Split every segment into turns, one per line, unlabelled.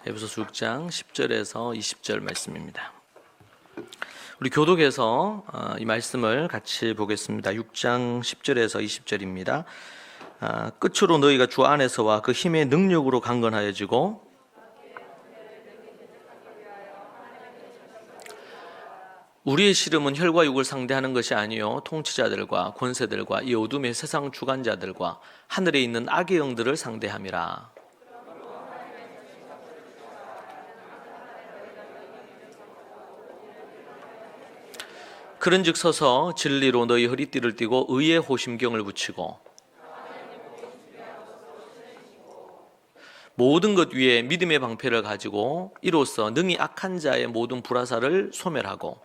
에베소서 6장 10절에서 20절 말씀입니다. 우리 교독에서 이 말씀을 같이 보겠습니다. 6장 10절에서 20절입니다. 끝으로 너희가 주 안에서와 그 힘의 능력으로 강건하여지고 우리의 씨름은 혈과 육을 상대하는 것이 아니요 통치자들과 권세들과 이 어둠의 세상 주관자들과 하늘에 있는 악의 영들을 상대함이라. 그런즉 서서 진리로 너희 허리띠를 띠고 의의 호심경을 붙이고 모든 것 위에 믿음의 방패를 가지고 이로써 능히 악한 자의 모든 불화살을 소멸하고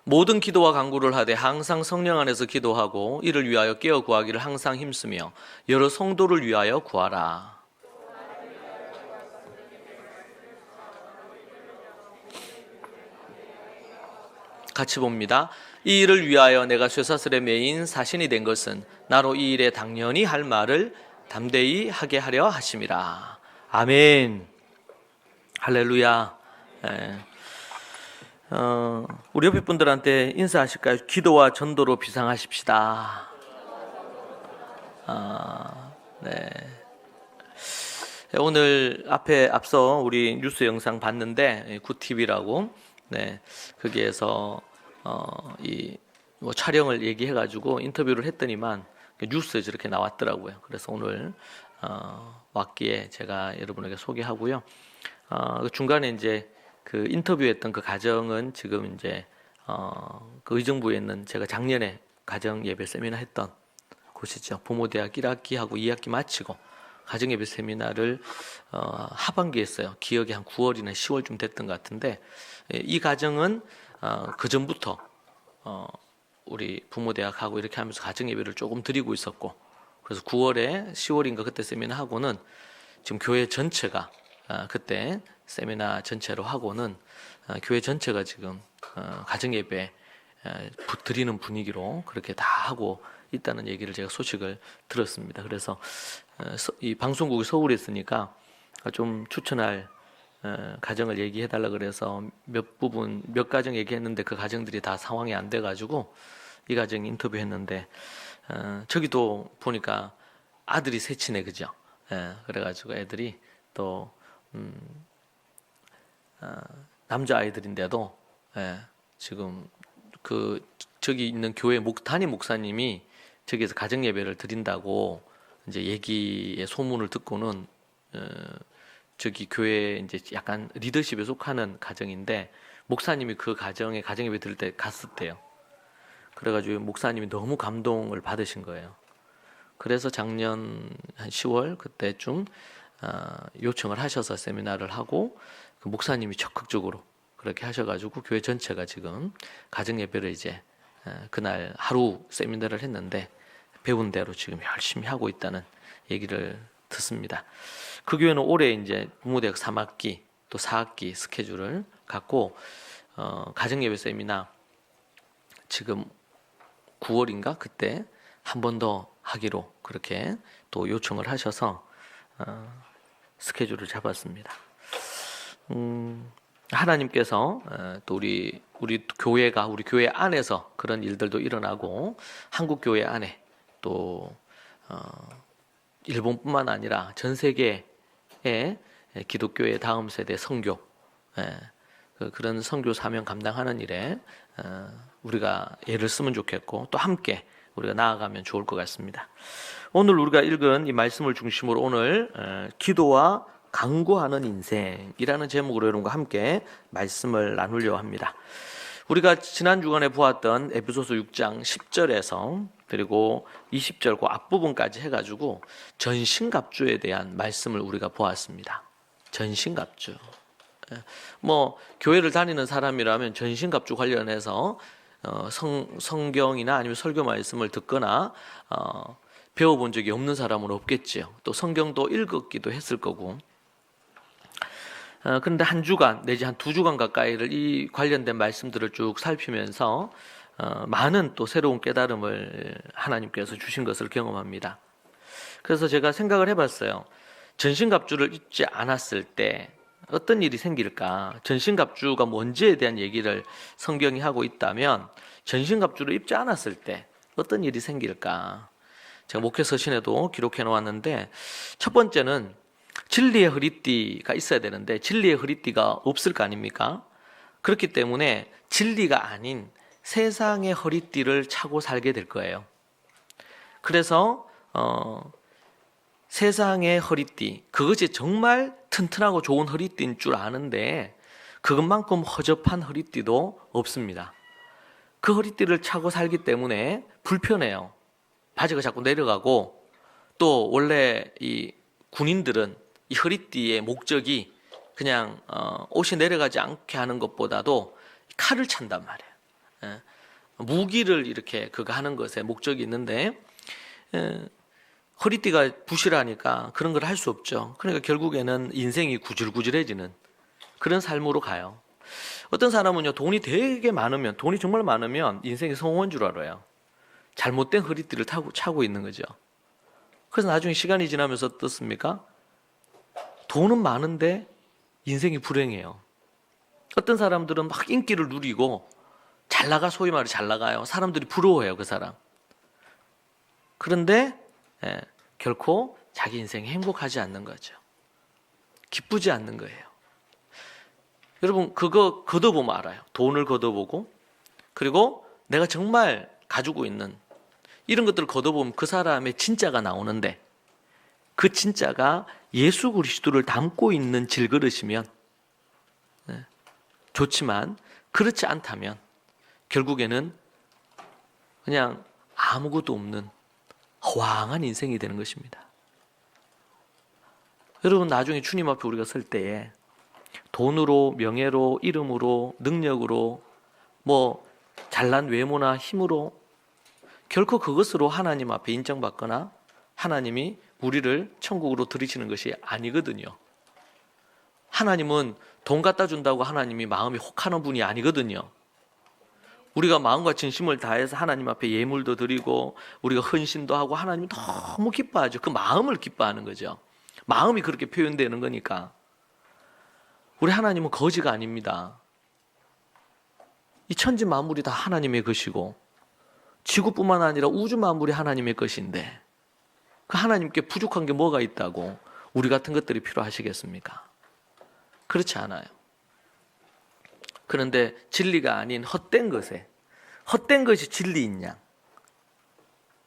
모든 기도와 간구를 하되 항상 성령 안에서 기도하고 이를 위하여 깨어 구하기를 항상 힘쓰며 여러 성도를 위하여 구하라. 같이 봅니다. 이 일을 위하여 내가 쇠사슬에 매인 사신이 된 것은 나로 이 일에 당연히 할 말을 담대히 하게 하려 하심이라. 아멘. 할렐루야. 우리 옆에 분들한테 인사하실까요? 기도와 전도로 비상하십시다. 네. 오늘 앞서 우리 뉴스 영상 봤는데 굿TV라고 네, 거기에서 뭐 촬영을 얘기해가지고 인터뷰를 했더니만 뉴스에 저렇게 나왔더라고요. 그래서 오늘 왔기에 제가 여러분에게 소개하고요. 중간에 이제 그 인터뷰했던 그 가정은 지금 이제 그 의정부에 있는 제가 작년에 가정 예배 세미나 했던 곳이죠. 부모대학 1학기하고 2학기 마치고 가정 예배 세미나를 하반기에 했어요. 기억이 한 9월이나 10월쯤 됐던 것 같은데 이 가정은 그 전부터 우리 부모대학하고 이렇게 하면서 가정 예배를 조금 드리고 있었고 그래서 9월에 10월인가 그때 세미나 하고는 지금 교회 전체가 그때 세미나 전체로 하고는 교회 전체가 지금 가정 예배 드리는 분위기로 그렇게 다 하고 있다는 얘기를 제가 소식을 들었습니다. 그래서 이 방송국이 서울에 있으니까 좀 추천할 가정을 얘기해 달라 그래서 몇 가정 얘기했는데 그 가정들이 다 상황이 안 돼가지고 이 가정 인터뷰했는데 저기도 보니까 아들이 셋이네, 그죠? 그래가지고 애들이 또 남자 아이들인데도 지금 저기 있는 교회 담임 목사님이 저기에서 가정 예배를 드린다고 이제 얘기의 소문을 듣고는 저기 교회 이제 약간 리더십에 속하는 가정인데 목사님이 그 가정에 가정 예배 드릴 때 갔었대요. 그래가지고 목사님이 너무 감동을 받으신 거예요. 그래서 작년 한 10월 그때쯤 요청을 하셔서 세미나를 하고 그 목사님이 적극적으로 그렇게 하셔가지고 교회 전체가 지금 가정 예배를 이제 그날 하루 세미나를 했는데 배운 대로 지금 열심히 하고 있다는 얘기를 듣습니다. 그 교회는 올해 이제 부모대학 3학기 또 4학기 스케줄을 갖고 가정 예배 세미나 지금 9월인가 그때 한 번 더 하기로 그렇게 또 요청을 하셔서 스케줄을 잡았습니다. 하나님께서 또 우리 교회가 우리 교회 안에서 그런 일들도 일어나고 한국 교회 안에 또 일본뿐만 아니라 전 세계의 기독교의 다음 세대 선교 그런 선교 사명 감당하는 일에 우리가 예를 쓰면 좋겠고 또 함께 우리가 나아가면 좋을 것 같습니다. 오늘 우리가 읽은 이 말씀을 중심으로 오늘 기도와 간구하는 인생이라는 제목으로 여러분과 함께 말씀을 나누려 합니다. 우리가 지난 주간에 보았던 에베소서 6장 10절에서 그리고 20절과 앞부분까지 해가지고 전신갑주에 대한 말씀을 우리가 보았습니다. 전신갑주. 뭐 교회를 다니는 사람이라면 전신갑주 관련해서 성경이나 아니면 설교 말씀을 듣거나 배워본 적이 없는 사람은 없겠지요. 또 성경도 읽었기도 했을 거고. 그런데 한 주간 내지 한 2주간 가까이를 이 관련된 말씀들을 쭉 살피면서 많은 또 새로운 깨달음을 하나님께서 주신 것을 경험합니다. 그래서 제가 생각을 해봤어요. 전신갑주를 입지 않았을 때 어떤 일이 생길까? 전신갑주가 뭔지에 대한 얘기를 성경이 하고 있다면 전신갑주를 입지 않았을 때 어떤 일이 생길까? 제가 목회 서신에도 기록해 놓았는데 첫 번째는 진리의 허리띠가 있어야 되는데 진리의 허리띠가 없을 거 아닙니까? 그렇기 때문에 진리가 아닌 세상의 허리띠를 차고 살게 될 거예요. 그래서 세상의 허리띠, 그것이 정말 튼튼하고 좋은 허리띠인 줄 아는데 그것만큼 허접한 허리띠도 없습니다. 그 허리띠를 차고 살기 때문에 불편해요. 바지가 자꾸 내려가고, 또 원래 이 군인들은 이 허리띠의 목적이 그냥 옷이 내려가지 않게 하는 것보다도 칼을 찬단 말이에요. 예. 무기를 이렇게 그거 하는 것에 목적이 있는데 허리띠가 부실하니까 그런 걸 할 수 없죠. 그러니까 결국에는 인생이 구질구질해지는 그런 삶으로 가요. 어떤 사람은요, 돈이 되게 많으면, 돈이 정말 많으면 인생이 성공한 줄 알아요. 잘못된 허리띠를 차고 있는 거죠. 그래서 나중에 시간이 지나면서 어떻습니까? 돈은 많은데 인생이 불행해요. 어떤 사람들은 막 인기를 누리고 잘 나가, 소위 말해 잘 나가요. 사람들이 부러워해요, 그 사람. 그런데 결코 자기 인생이 행복하지 않는 거죠. 기쁘지 않는 거예요. 여러분, 그거 걷어보면 알아요. 돈을 걷어보고, 그리고 내가 정말 가지고 있는 이런 것들을 걷어보면 그 사람의 진짜가 나오는데, 그 진짜가 예수 그리스도를 담고 있는 질그릇이면 좋지만, 그렇지 않다면 결국에는 그냥 아무것도 없는 허황한 인생이 되는 것입니다. 여러분, 나중에 주님 앞에 우리가 설 때에 돈으로, 명예로, 이름으로, 능력으로, 뭐 잘난 외모나 힘으로 결코 그것으로 하나님 앞에 인정받거나 하나님이 우리를 천국으로 들이시는 것이 아니거든요. 하나님은 돈 갖다 준다고 하나님이 마음이 혹하는 분이 아니거든요. 우리가 마음과 진심을 다해서 하나님 앞에 예물도 드리고 우리가 헌신도 하고 하나님이 너무 기뻐하죠. 그 마음을 기뻐하는 거죠. 마음이 그렇게 표현되는 거니까. 우리 하나님은 거지가 아닙니다. 이 천지 만물이 다 하나님의 것이고 지구뿐만 아니라 우주 만물이 하나님의 것인데 그 하나님께 부족한 게 뭐가 있다고 우리 같은 것들이 필요하시겠습니까? 그렇지 않아요. 그런데 진리가 아닌 헛된 것에, 헛된 것이 진리인 양,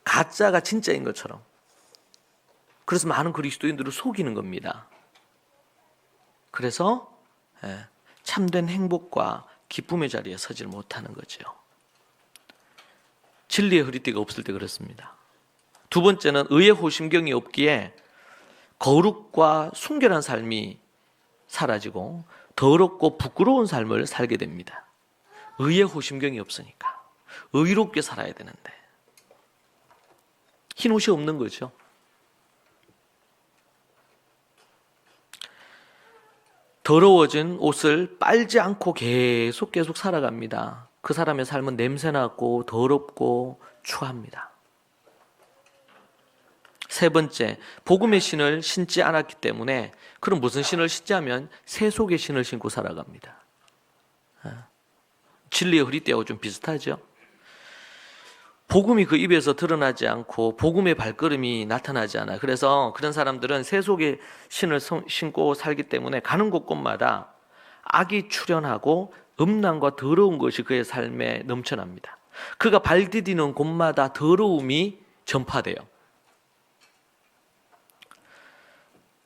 가짜가 진짜인 것처럼, 그래서 많은 그리스도인들을 속이는 겁니다. 그래서 참된 행복과 기쁨의 자리에 서질 못하는 거죠. 진리의 허리띠가 없을 때 그렇습니다. 두 번째는 의의 호심경이 없기에 거룩과 순결한 삶이 사라지고 더럽고 부끄러운 삶을 살게 됩니다. 의의 호심경이 없으니까 의롭게 살아야 되는데 흰 옷이 없는 거죠. 더러워진 옷을 빨지 않고 계속 살아갑니다. 그 사람의 삶은 냄새나고 더럽고 추합니다. 세 번째, 복음의 신을 신지 않았기 때문에, 그럼 무슨 신을 신자면 세속의 신을 신고 살아갑니다. 진리의 허리띠하고 좀 비슷하죠? 복음이 그 입에서 드러나지 않고 복음의 발걸음이 나타나지 않아요. 그래서 그런 사람들은 세속의 신을 신고 살기 때문에 가는 곳곳마다 악이 출현하고 음란과 더러운 것이 그의 삶에 넘쳐납니다. 그가 발 디디는 곳마다 더러움이 전파돼요.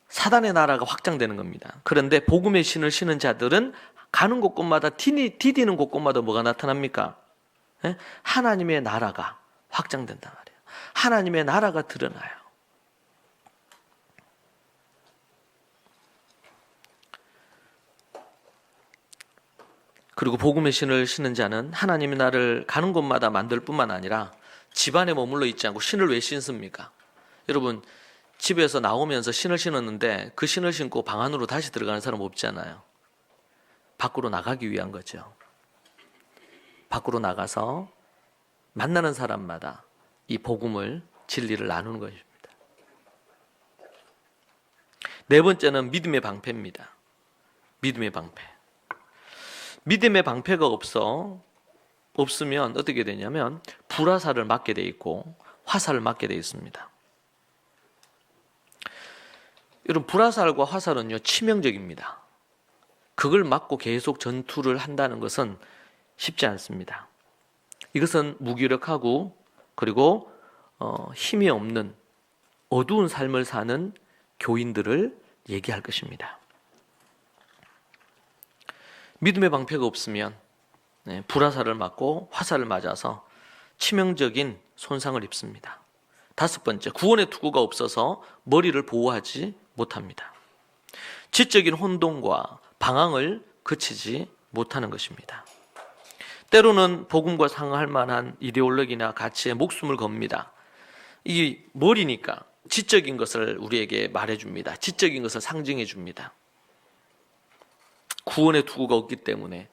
사단의 나라가 확장되는 겁니다. 그런데 복음의 신을 신은 자들은 가는 곳곳마다 디디는 곳곳마다 뭐가 나타납니까? 하나님의 나라가 확장된단 말이에요. 하나님의 나라가 드러나요. 그리고 복음의 신을 신은 자는 하나님의 나라를 가는 곳마다 만들 뿐만 아니라 집안에 머물러 있지 않고 신을 왜 신습니까? 여러분, 집에서 나오면서 신을 신었는데 그 신을 신고 방 안으로 다시 들어가는 사람 없잖아요. 밖으로 나가기 위한 거죠. 밖으로 나가서 만나는 사람마다 이 복음을, 진리를 나누는 것입니다. 네 번째는 믿음의 방패입니다. 믿음의 방패. 믿음의 방패가 없으면 어떻게 되냐면 불화살을 맞게 돼 있고 화살을 맞게 돼 있습니다. 여러분, 불화살과 화살은요, 치명적입니다. 그걸 맞고 계속 전투를 한다는 것은 쉽지 않습니다. 이것은 무기력하고 그리고 힘이 없는 어두운 삶을 사는 교인들을 얘기할 것입니다. 믿음의 방패가 없으면 불화살을 맞고 화살을 맞아서 치명적인 손상을 입습니다. 다섯 번째, 구원의 투구가 없어서 머리를 보호하지 못합니다. 지적인 혼돈과 방황을 그치지 못하는 것입니다. 때로는 복음과 상응할 만한 이데올로기나 가치에 목숨을 겁니다. 이 머리니까 지적인 것을 우리에게 말해줍니다. 지적인 것을 상징해줍니다. 구원의 투구가 없기 때문에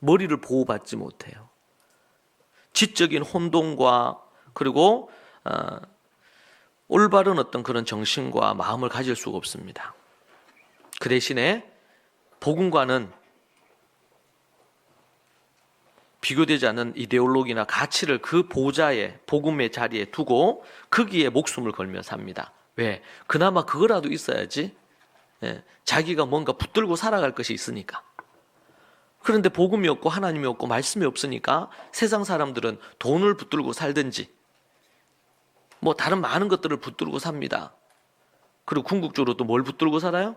머리를 보호받지 못해요. 지적인 혼돈과 그리고 올바른 어떤 그런 정신과 마음을 가질 수가 없습니다. 그 대신에 복음과는 비교되지 않는 이데올로기나 가치를 그 보좌에, 복음의 자리에 두고 거기에 목숨을 걸며 삽니다. 왜? 그나마 그거라도 있어야지 자기가 뭔가 붙들고 살아갈 것이 있으니까. 그런데 복음이 없고 하나님이 없고 말씀이 없으니까 세상 사람들은 돈을 붙들고 살든지 뭐 다른 많은 것들을 붙들고 삽니다. 그리고 궁극적으로 또 뭘 붙들고 살아요?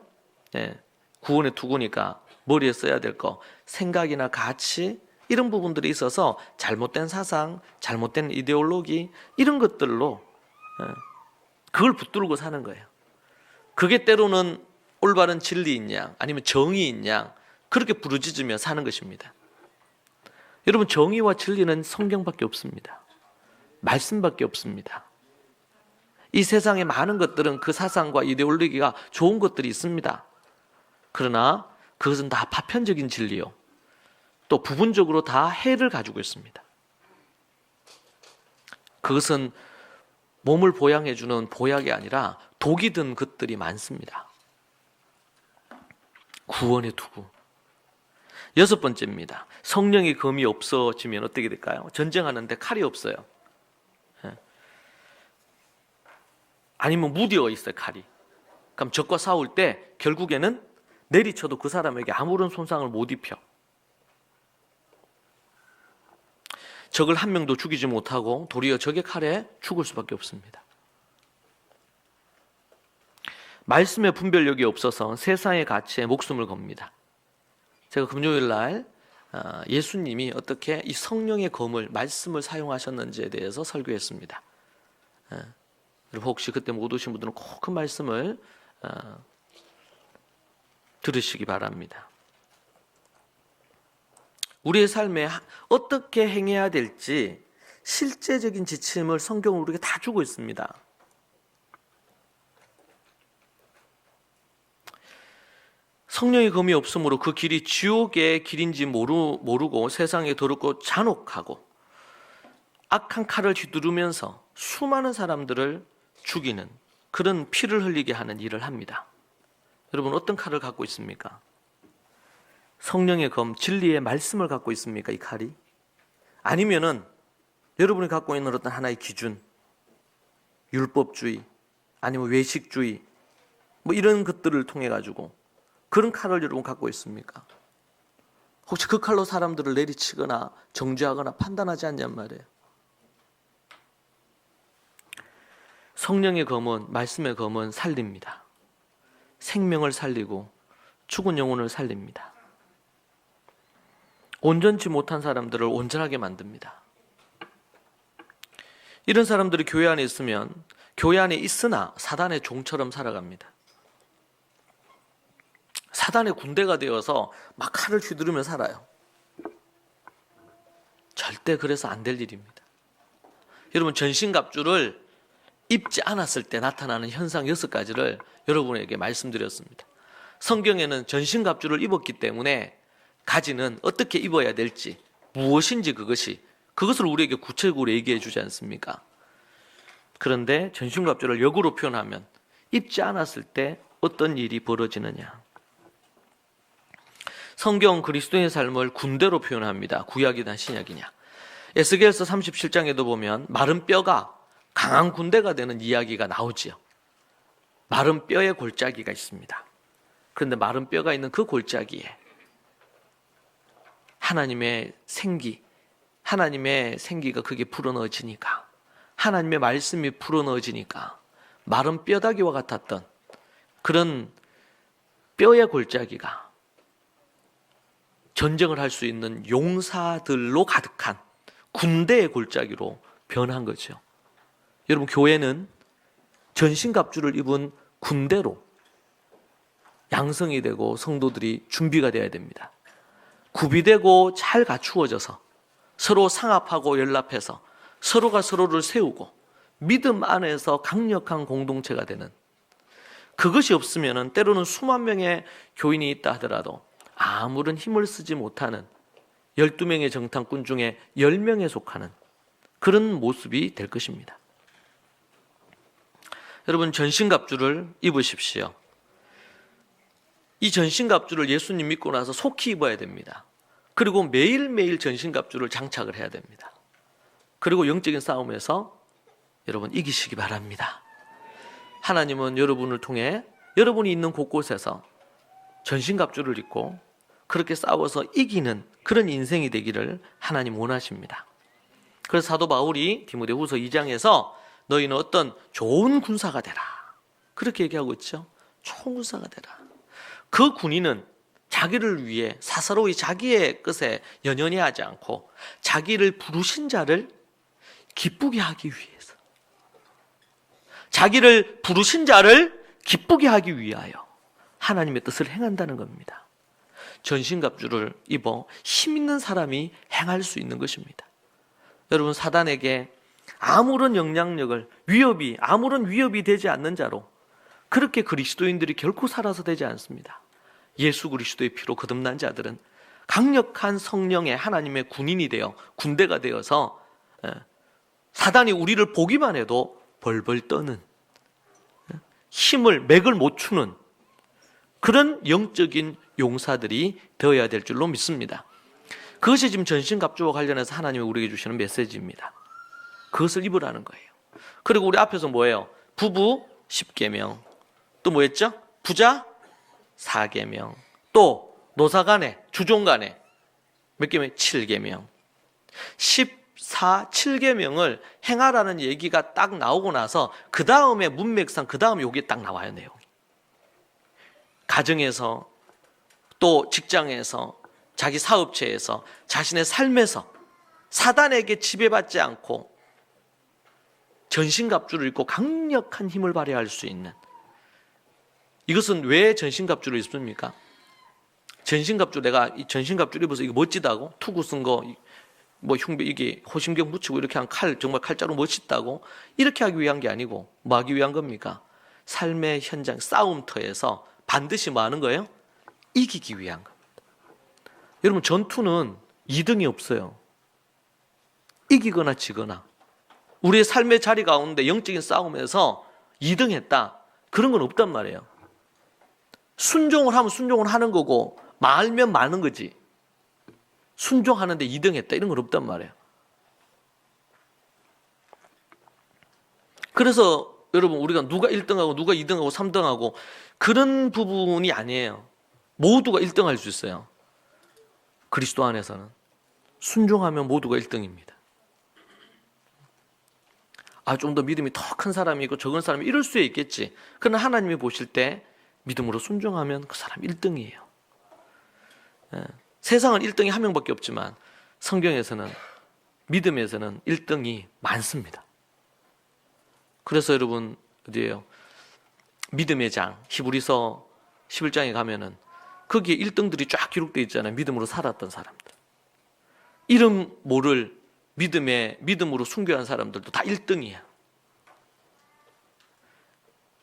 구원의 투구니까 머리에 써야 될 거, 생각이나 가치, 이런 부분들이 있어서 잘못된 사상, 잘못된 이데올로기, 이런 것들로 그걸 붙들고 사는 거예요. 그게 때로는 올바른 진리인 양 아니면 정의인 양 그렇게 부르짖으며 사는 것입니다. 여러분, 정의와 진리는 성경밖에 없습니다. 말씀밖에 없습니다. 이 세상의 많은 것들은 그 사상과 이데올로기가 좋은 것들이 있습니다. 그러나 그것은 다 파편적인 진리요, 또 부분적으로 다 해를 가지고 있습니다. 그것은 몸을 보양해주는 보약이 아니라 독이 든 것들이 많습니다. 구원의 투구. 여섯 번째입니다. 성령의 검이 없어지면 어떻게 될까요? 전쟁하는데 칼이 없어요. 아니면 무디어 있어요, 칼이. 그럼 적과 싸울 때 결국에는 내리쳐도 그 사람에게 아무런 손상을 못 입혀. 적을 한 명도 죽이지 못하고 도리어 적의 칼에 죽을 수밖에 없습니다. 말씀의 분별력이 없어서 세상의 가치에 목숨을 겁니다. 제가 금요일 날 예수님이 어떻게 이 성령의 검을, 말씀을 사용하셨는지에 대해서 설교했습니다. 혹시 그때 못 오신 분들은 꼭 그 말씀을 들으시기 바랍니다. 우리의 삶에 어떻게 행해야 될지 실제적인 지침을 성경은 우리에게 다 주고 있습니다. 성령의 검이 없으므로 그 길이 지옥의 길인지 모르고 세상에 더럽고 잔혹하고 악한 칼을 휘두르면서 수많은 사람들을 죽이는, 그런 피를 흘리게 하는 일을 합니다. 여러분, 어떤 칼을 갖고 있습니까? 성령의 검, 진리의 말씀을 갖고 있습니까, 이 칼이? 아니면은 여러분이 갖고 있는 어떤 하나의 기준, 율법주의, 아니면 외식주의, 뭐 이런 것들을 통해 가지고 그런 칼을 여러분 갖고 있습니까? 혹시 그 칼로 사람들을 내리치거나 정죄하거나 판단하지 않냔 말이에요. 성령의 검은, 말씀의 검은 살립니다. 생명을 살리고 죽은 영혼을 살립니다. 온전치 못한 사람들을 온전하게 만듭니다. 이런 사람들이 교회 안에 있으면 교회 안에 있으나 사단의 종처럼 살아갑니다. 사단의 군대가 되어서 막 칼을 휘두르며 살아요. 절대 그래서 안 될 일입니다. 여러분, 전신갑주를 입지 않았을 때 나타나는 현상 6가지를 여러분에게 말씀드렸습니다. 성경에는 전신갑주를 입었기 때문에 가지는 어떻게 입어야 될지, 무엇인지 그것을 우리에게 구체적으로 얘기해 주지 않습니까? 그런데 전신갑주를 역으로 표현하면 입지 않았을 때 어떤 일이 벌어지느냐? 성경 그리스도인의 삶을 군대로 표현합니다. 구약이나 신약이냐. 에스겔서 37장에도 보면 마른 뼈가 강한 군대가 되는 이야기가 나오지요. 마른 뼈에 골짜기가 있습니다. 그런데 마른 뼈가 있는 그 골짜기에 하나님의 생기가 그게 불어넣어지니까, 하나님의 말씀이 불어넣어지니까 마른 뼈다귀와 같았던 그런 뼈의 골짜기가 전쟁을 할 수 있는 용사들로 가득한 군대의 골짜기로 변한 거죠. 여러분, 교회는 전신갑주를 입은 군대로 양성이 되고 성도들이 준비가 되어야 됩니다. 구비되고 잘 갖추어져서 서로 상합하고 연합해서 서로가 서로를 세우고 믿음 안에서 강력한 공동체가 되는, 그것이 없으면 때로는 수만 명의 교인이 있다 하더라도 아무런 힘을 쓰지 못하는 12명의 정탐꾼 중에 10명에 속하는 그런 모습이 될 것입니다. 여러분, 전신갑주를 입으십시오. 이 전신갑주를 예수님 믿고 나서 속히 입어야 됩니다. 그리고 매일매일 전신갑주를 장착을 해야 됩니다. 그리고 영적인 싸움에서 여러분 이기시기 바랍니다. 하나님은 여러분을 통해 여러분이 있는 곳곳에서 전신갑주를 입고 그렇게 싸워서 이기는 그런 인생이 되기를 하나님 원하십니다. 그래서 사도 바울이 디모데후서 2장에서 너희는 어떤 좋은 군사가 되라, 그렇게 얘기하고 있죠. 좋은 군사가 되라. 그 군인은 자기를 위해 사사로이 자기의 것에 연연해 하지 않고 자기를 부르신 자를 기쁘게 하기 위해서, 자기를 부르신 자를 기쁘게 하기 위하여 하나님의 뜻을 행한다는 겁니다. 전신갑주를 입어 힘 있는 사람이 행할 수 있는 것입니다. 여러분, 사단에게 아무런 영향력을, 아무런 위협이 되지 않는 자로 그렇게 그리스도인들이 결코 살아서 되지 않습니다. 예수 그리스도의 피로 거듭난 자들은 강력한 성령의 하나님의 군인이 되어 군대가 되어서 사단이 우리를 보기만 해도 벌벌 떠는, 맥을 못 추는 그런 영적인 용사들이 되어야 될 줄로 믿습니다. 그것이 지금 전신갑주와 관련해서 하나님이 우리에게 주시는 메시지입니다. 그것을 입으라는 거예요. 그리고 우리 앞에서 뭐예요? 부부 10계명, 또 뭐였죠? 부자 4계명, 또 노사간에, 주종간에 몇 계명? 7계명. 7계명을 행하라는 얘기가 딱 나오고 나서 그 다음에 문맥상 그 다음에 여기 딱 나와요, 내용이. 가정에서, 또 직장에서, 자기 사업체에서, 자신의 삶에서 사단에게 지배받지 않고 전신갑주를 입고 강력한 힘을 발휘할 수 있는, 이것은 왜 전신갑주를 입습니까? 전신갑주, 내가 이 전신갑주를 입어서 이거 멋지다고? 투구 쓴 거, 뭐 흉배, 이게 호심경 붙이고 이렇게 한 칼, 정말 칼자루 멋있다고? 이렇게 하기 위한 게 아니고 뭐 하기 위한 겁니까? 삶의 현장, 싸움터에서 반드시 뭐 하는 거예요? 이기기 위한 겁니다. 여러분, 전투는 2등이 없어요. 이기거나 지거나. 우리의 삶의 자리 가운데 영적인 싸움에서 2등 했다, 그런 건 없단 말이에요. 순종을 하면 순종을 하는 거고 말면 마는 거지, 순종하는데 2등 했다 이런 건 없단 말이에요. 그래서 여러분, 우리가 누가 1등하고 누가 2등하고 3등하고 그런 부분이 아니에요. 모두가 1등할 수 있어요. 그리스도 안에서는 순종하면 모두가 1등입니다. 좀 더 믿음이 더 큰 사람이 있고 적은 사람이 이럴 수 있겠지. 그러나 하나님이 보실 때 믿음으로 순종하면 그 사람 1등이에요. 세상은 1등이 한 명밖에 없지만 성경에서는, 믿음에서는 1등이 많습니다. 그래서 여러분, 어디예요? 믿음의 장, 히브리서 11장에 가면은 거기에 1등들이 쫙 기록되어 있잖아요. 믿음으로 살았던 사람들. 이름 모를 믿음으로 순교한 사람들도 다 1등이야.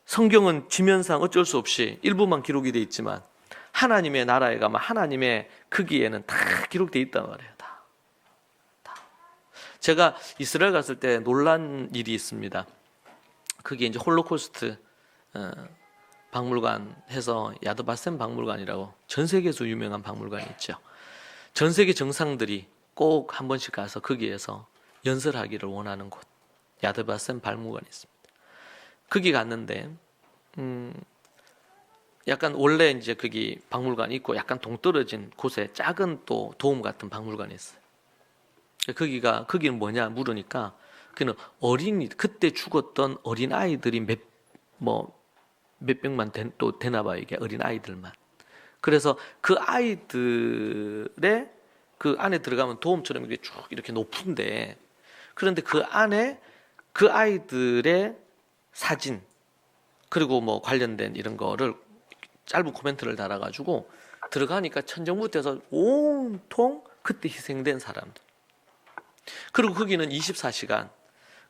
성경은 지면상 어쩔 수 없이 일부만 기록이 되어 있지만 하나님의 나라에 가면 하나님의 크기에는 다 기록되어 있단 말이에요. 다. 제가 이스라엘 갔을 때 놀란 일이 있습니다. 그게 이제 홀로코스트 박물관 해서 야드바셈 박물관이라고 전 세계에서 유명한 박물관이 있죠. 전 세계 정상들이 꼭 한 번씩 가서 거기에서 연설하기를 원하는 곳, 야드바셈 박물관이 있습니다. 거기 갔는데 약간 원래 이제 거기 박물관이 있고 약간 동떨어진 곳에 작은 또 도움 같은 박물관이 있어요. 거기는 뭐냐 물으니까 그는 어린이 그때 죽었던 어린 아이들이 몇백만 또 되나 봐요. 이게 어린 아이들만. 그래서 그 아이들의 그 안에 들어가면 도움처럼 이렇게 쭉 이렇게 높은데, 그런데 그 안에 그 아이들의 사진 그리고 뭐 관련된 이런 거를 짧은 코멘트를 달아가지고 들어가니까 천정부터해서 온통 그때 희생된 사람들, 그리고 거기는 24시간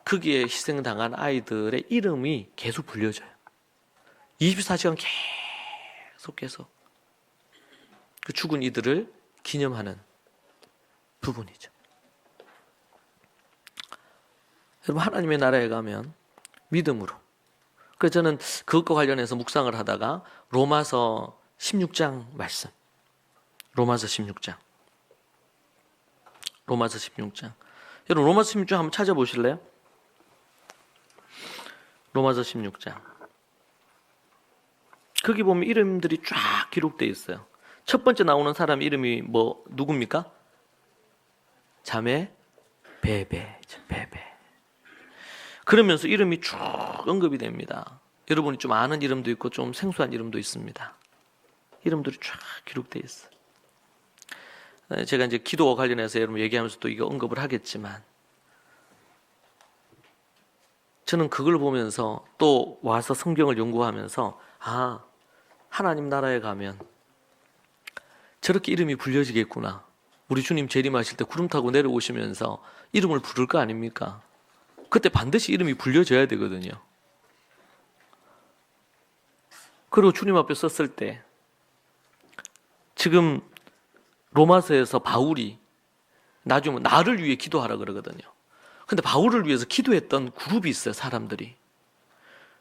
거기에 희생당한 아이들의 이름이 계속 불려져요. 24시간 계속 그 죽은 이들을 기념하는 부분이죠. 여러분, 하나님의 나라에 가면 믿음으로. 그래서 저는 그것과 관련해서 묵상을 하다가 로마서 16장 말씀, 로마서 16장 여러분, 로마서 16장 한번 찾아보실래요? 로마서 16장. 거기 보면 이름들이 쫙 기록되어 있어요. 첫 번째 나오는 사람 이름이 누굽니까? 자매 베베. 그러면서 이름이 쭉 언급이 됩니다. 여러분이 좀 아는 이름도 있고 좀 생소한 이름도 있습니다. 이름들이 쫙 기록되어 있어요. 제가 이제 기도와 관련해서 여러분 얘기하면서 또 이거 언급을 하겠지만, 저는 그걸 보면서 또 와서 성경을 연구하면서 하나님 나라에 가면 저렇게 이름이 불려지겠구나. 우리 주님 재림하실 때 구름 타고 내려오시면서 이름을 부를 거 아닙니까? 그때 반드시 이름이 불려져야 되거든요. 그리고 주님 앞에 섰을 때 지금 로마서에서 바울이 나중에 나를 위해 기도하라 그러거든요. 근데 바울을 위해서 기도했던 그룹이 있어요, 사람들이.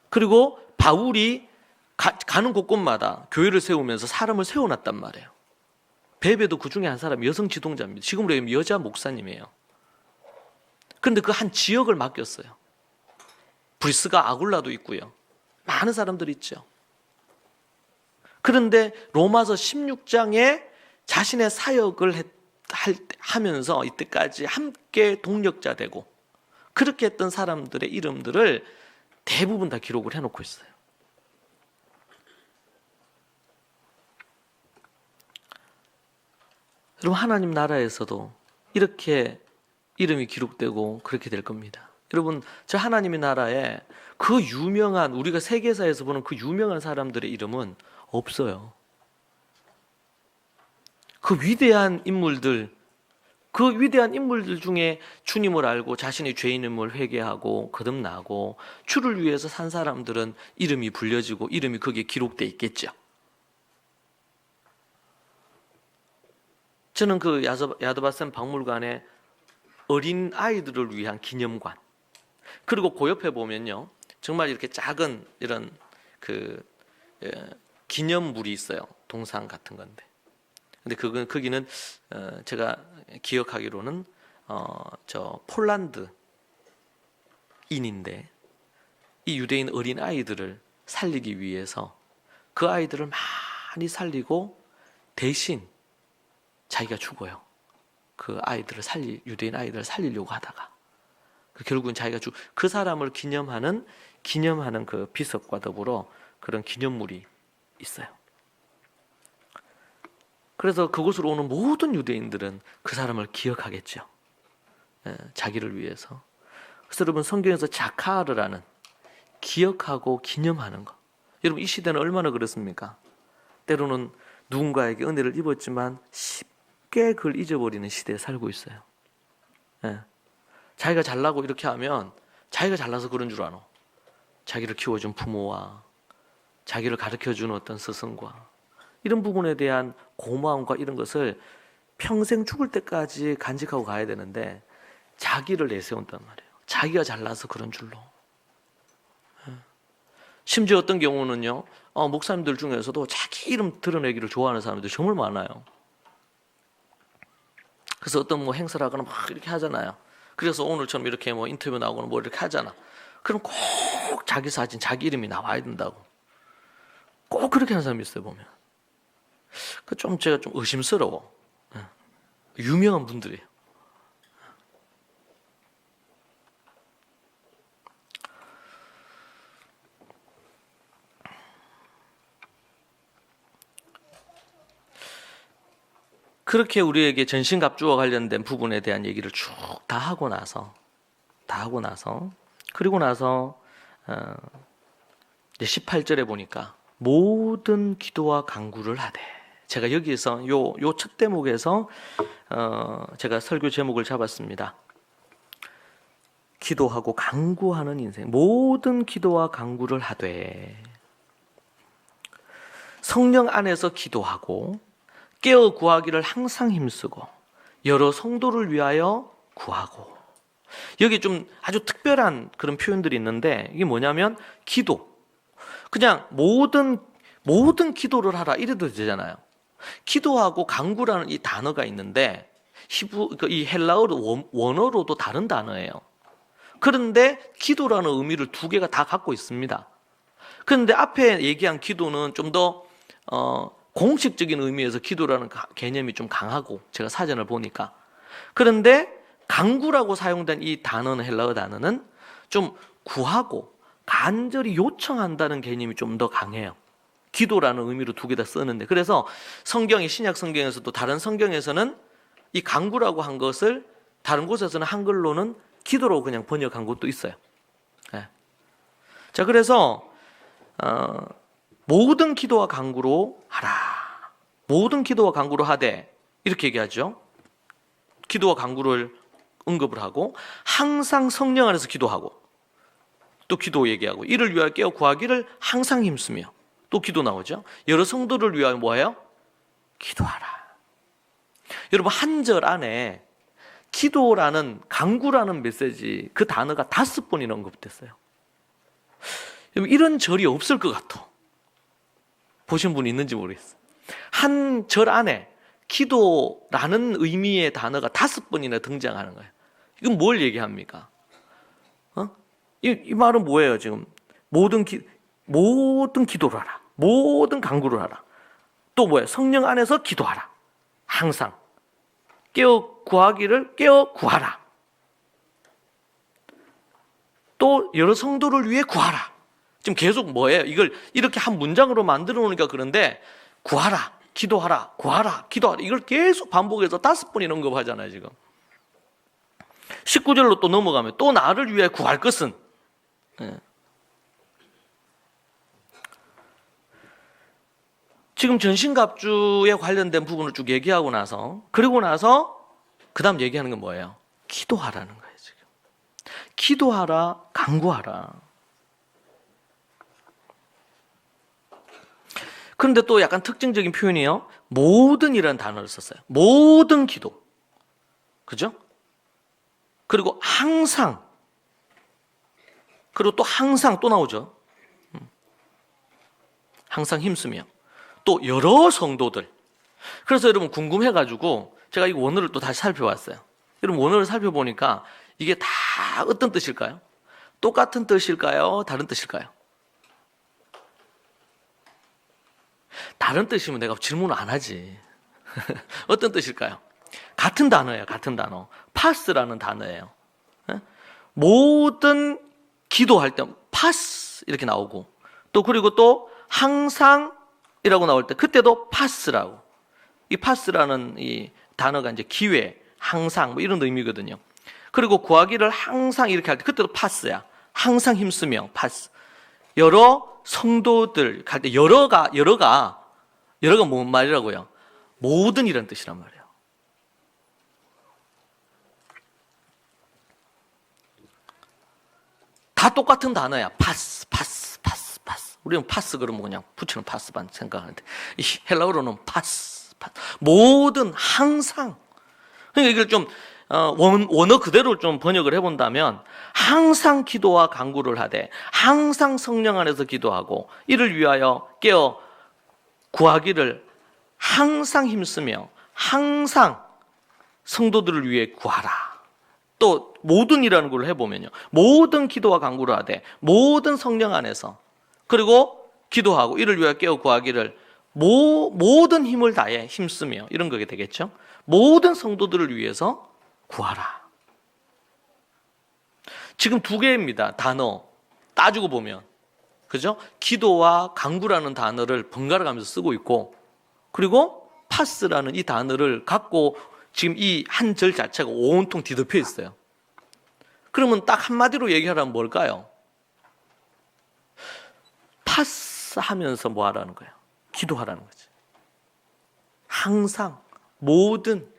그리고 바울이 가는 곳곳마다 교회를 세우면서 사람을 세워놨단 말이에요. 베베도 그 중에 한 사람, 여성 지도자입니다. 지금으로 얘기하면 여자 목사님이에요. 그런데 그 한 지역을 맡겼어요. 브리스가 아굴라도 있고요. 많은 사람들이 있죠. 그런데 로마서 16장에 자신의 사역을 하면서 이때까지 함께 동력자 되고 그렇게 했던 사람들의 이름들을 대부분 다 기록을 해놓고 있어요. 여러분, 하나님 나라에서도 이렇게 이름이 기록되고 그렇게 될 겁니다. 여러분, 저 하나님의 나라에 그 유명한, 우리가 세계사에서 보는 그 유명한 사람들의 이름은 없어요. 그 위대한 인물들 중에 주님을 알고 자신의 죄인임을 회개하고 거듭나고 주를 위해서 산 사람들은 이름이 불려지고 이름이 거기에 기록되어 있겠죠. 저는 그 야드바셈 박물관에 어린 아이들을 위한 기념관, 그리고 그 옆에 보면요, 정말 이렇게 작은 이런 기념물이 있어요. 동상 같은 건데. 근데 거기는 제가 기억하기로는 저 폴란드 인인데, 이 유대인 어린 아이들을 살리기 위해서 그 아이들을 많이 살리고 대신 자기가 죽어요. 그 아이들을 유대인 아이들을 살리려고 하다가 결국은 자기가 그 사람을 기념하는 그 비석과 더불어 그런 기념물이 있어요. 그래서 그곳으로 오는 모든 유대인들은 그 사람을 기억하겠죠. 자기를 위해서. 그래서 여러분, 성경에서 자카르라는 기억하고 기념하는 것. 여러분, 이 시대는 얼마나 그렇습니까? 때로는 누군가에게 은혜를 입었지만 쉽게 그걸 잊어버리는 시대에 살고 있어요. 자기가 잘나고 이렇게 하면 자기가 잘나서 그런 줄 아노. 자기를 키워준 부모와 자기를 가르쳐준 어떤 스승과 이런 부분에 대한 고마움과 이런 것을 평생 죽을 때까지 간직하고 가야 되는데 자기를 내세운단 말이에요. 자기가 잘나서 그런 줄로. 심지어 어떤 경우는요, 목사님들 중에서도 자기 이름 드러내기를 좋아하는 사람들이 정말 많아요. 그래서 어떤 뭐 행사를 하거나 막 이렇게 하잖아요. 그래서 오늘처럼 이렇게 뭐 인터뷰 나오거나 뭐 이렇게 하잖아. 그럼 꼭 자기 사진, 자기 이름이 나와야 된다고. 꼭 그렇게 하는 사람이 있어요, 보면. 제가 좀 의심스러워. 유명한 분들이에요. 그렇게 우리에게 전신갑주와 관련된 부분에 대한 얘기를 쭉 다 하고 나서 그리고 나서 이제 18절에 보니까 모든 기도와 간구를 하되, 제가 여기에서 요 첫 대목에서 제가 설교 제목을 잡았습니다. 기도하고 간구하는 인생. 모든 기도와 간구를 하되, 성령 안에서 기도하고 깨어 구하기를 항상 힘쓰고 여러 성도를 위하여 구하고. 여기 좀 아주 특별한 그런 표현들이 있는데, 이게 뭐냐면 기도. 그냥 모든 기도를 하라 이래도 되잖아요. 기도하고 간구라는 이 단어가 있는데 이 헬라어 원어로도 다른 단어예요. 그런데 기도라는 의미를 두 개가 다 갖고 있습니다. 그런데 앞에 얘기한 기도는 좀 더 공식적인 의미에서 기도라는 개념이 좀 강하고, 제가 사전을 보니까. 그런데 간구라고 사용된 이 단어는, 헬라어 단어는 좀 구하고 간절히 요청한다는 개념이 좀 더 강해요. 기도라는 의미로 두 개 다 쓰는데, 그래서 성경이, 신약 성경에서도 다른 성경에서는 이 간구라고 한 것을 다른 곳에서는 한글로는 기도로 그냥 번역한 것도 있어요. 네. 자, 그래서 모든 기도와 간구로 하라. 모든 기도와 간구로 하되, 이렇게 얘기하죠. 기도와 간구를 언급을 하고, 항상 성령 안에서 기도하고, 또 기도 얘기하고, 이를 위하여 깨어 구하기를 항상 힘쓰며, 또 기도 나오죠. 여러 성도를 위하여 뭐예요? 기도하라. 여러분, 한 절 안에 기도라는, 간구라는 메시지, 그 단어가 5번이나 언급됐어요. 여러분, 이런 절이 없을 것 같아. 보신 분 있는지 모르겠어요. 한 절 안에 기도라는 의미의 단어가 5번이나 등장하는 거예요. 이건 뭘 얘기합니까? 이 말은 뭐예요, 지금? 모든 기도를 하라. 모든 간구를 하라. 또 뭐예요? 성령 안에서 기도하라. 항상. 깨어 구하라. 또 여러 성도를 위해 구하라. 지금 계속 뭐예요? 이걸 이렇게 한 문장으로 만들어 놓으니까 그런데, 구하라, 기도하라, 구하라, 기도하라, 이걸 계속 반복해서 5번이나 언급하잖아요, 지금. 19절로 또 넘어가면, 또 나를 위해 구할 것은. 지금 전신갑주에 관련된 부분을 쭉 얘기하고 나서, 그리고 나서 그 다음 얘기하는 건 뭐예요? 기도하라는 거예요, 지금. 기도하라, 간구하라. 그런데 또 약간 특징적인 표현이요, 모든이라는 단어를 썼어요. 모든 기도. 그죠? 그리고 항상. 그리고 또 항상 또 나오죠. 항상 힘쓰며. 또 여러 성도들. 그래서 여러분 궁금해가지고 제가 이 원어를 또 다시 살펴봤어요. 여러분 원어를 살펴보니까 이게 다 어떤 뜻일까요? 똑같은 뜻일까요? 다른 뜻일까요? 다른 뜻이면 내가 질문을 안 하지. 어떤 뜻일까요? 같은 단어예요. 같은 단어. 파스라는 단어예요. 모든 기도할 때 파스 이렇게 나오고, 또 그리고 또 항상이라고 나올 때 그때도 파스라고. 이 파스라는 이 단어가 이제 기회, 항상 뭐 이런 의미거든요. 그리고 구하기를 항상 이렇게 할 때 그때도 파스야. 항상 힘쓰며 파스. 여러 성도들 할 때 여러가 뭔 말이라고요? 모든 이란 뜻이란 말이에요. 다 똑같은 단어야. 파스. 우리는 파스 그러면 그냥 붙이는 파스만 생각하는데, 이 헬라어로는 파스. 모든, 항상. 그러니까 이걸 좀 원어 그대로 좀 번역을 해본다면 항상 기도와 간구를 하되 항상 성령 안에서 기도하고 이를 위하여 깨어 구하기를 항상 힘쓰며 항상 성도들을 위해 구하라. 또 모든이라는 걸 해보면요, 모든 기도와 간구를 하되 모든 성령 안에서, 그리고 기도하고 이를 위하여 깨어 구하기를 모든 힘을 다해 힘쓰며, 이런 거게 되겠죠. 모든 성도들을 위해서 구하라. 지금 두 개입니다. 단어 따지고 보면, 그죠? 기도와 간구라는 단어를 번갈아 가면서 쓰고 있고, 그리고 파스라는 이 단어를 갖고 지금 이 한 절 자체가 온통 뒤덮여 있어요. 그러면 딱 한마디로 얘기하라면 뭘까요? 파스하면서 뭐 하라는 거예요? 기도하라는 거죠. 항상 모든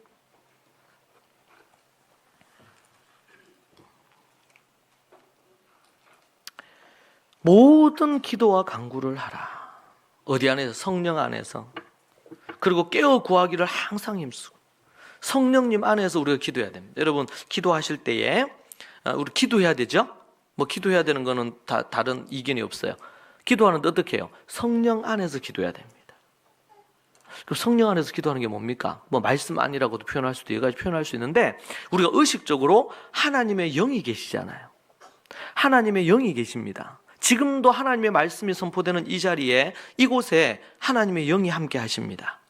기도와 간구를 하라. 어디 안에서? 성령 안에서. 그리고 깨어 구하기를 항상 힘쓰고. 성령님 안에서 우리가 기도해야 됩니다. 여러분, 기도하실 때에 우리 기도해야 되죠? 뭐 기도해야 되는 거는 다른 이견이 없어요. 기도하는데 어떻게 해요? 성령 안에서 기도해야 됩니다. 그럼 성령 안에서 기도하는 게 뭡니까? 뭐 말씀 아니라고도 표현할 수도 여러 가지 표현할 수 있는데, 우리가 의식적으로 하나님의 영이 계시잖아요. 하나님의 영이 계십니다. 지금도 하나님의 말씀이 선포되는 이 자리에, 이곳에 하나님의 영이 함께 하십니다.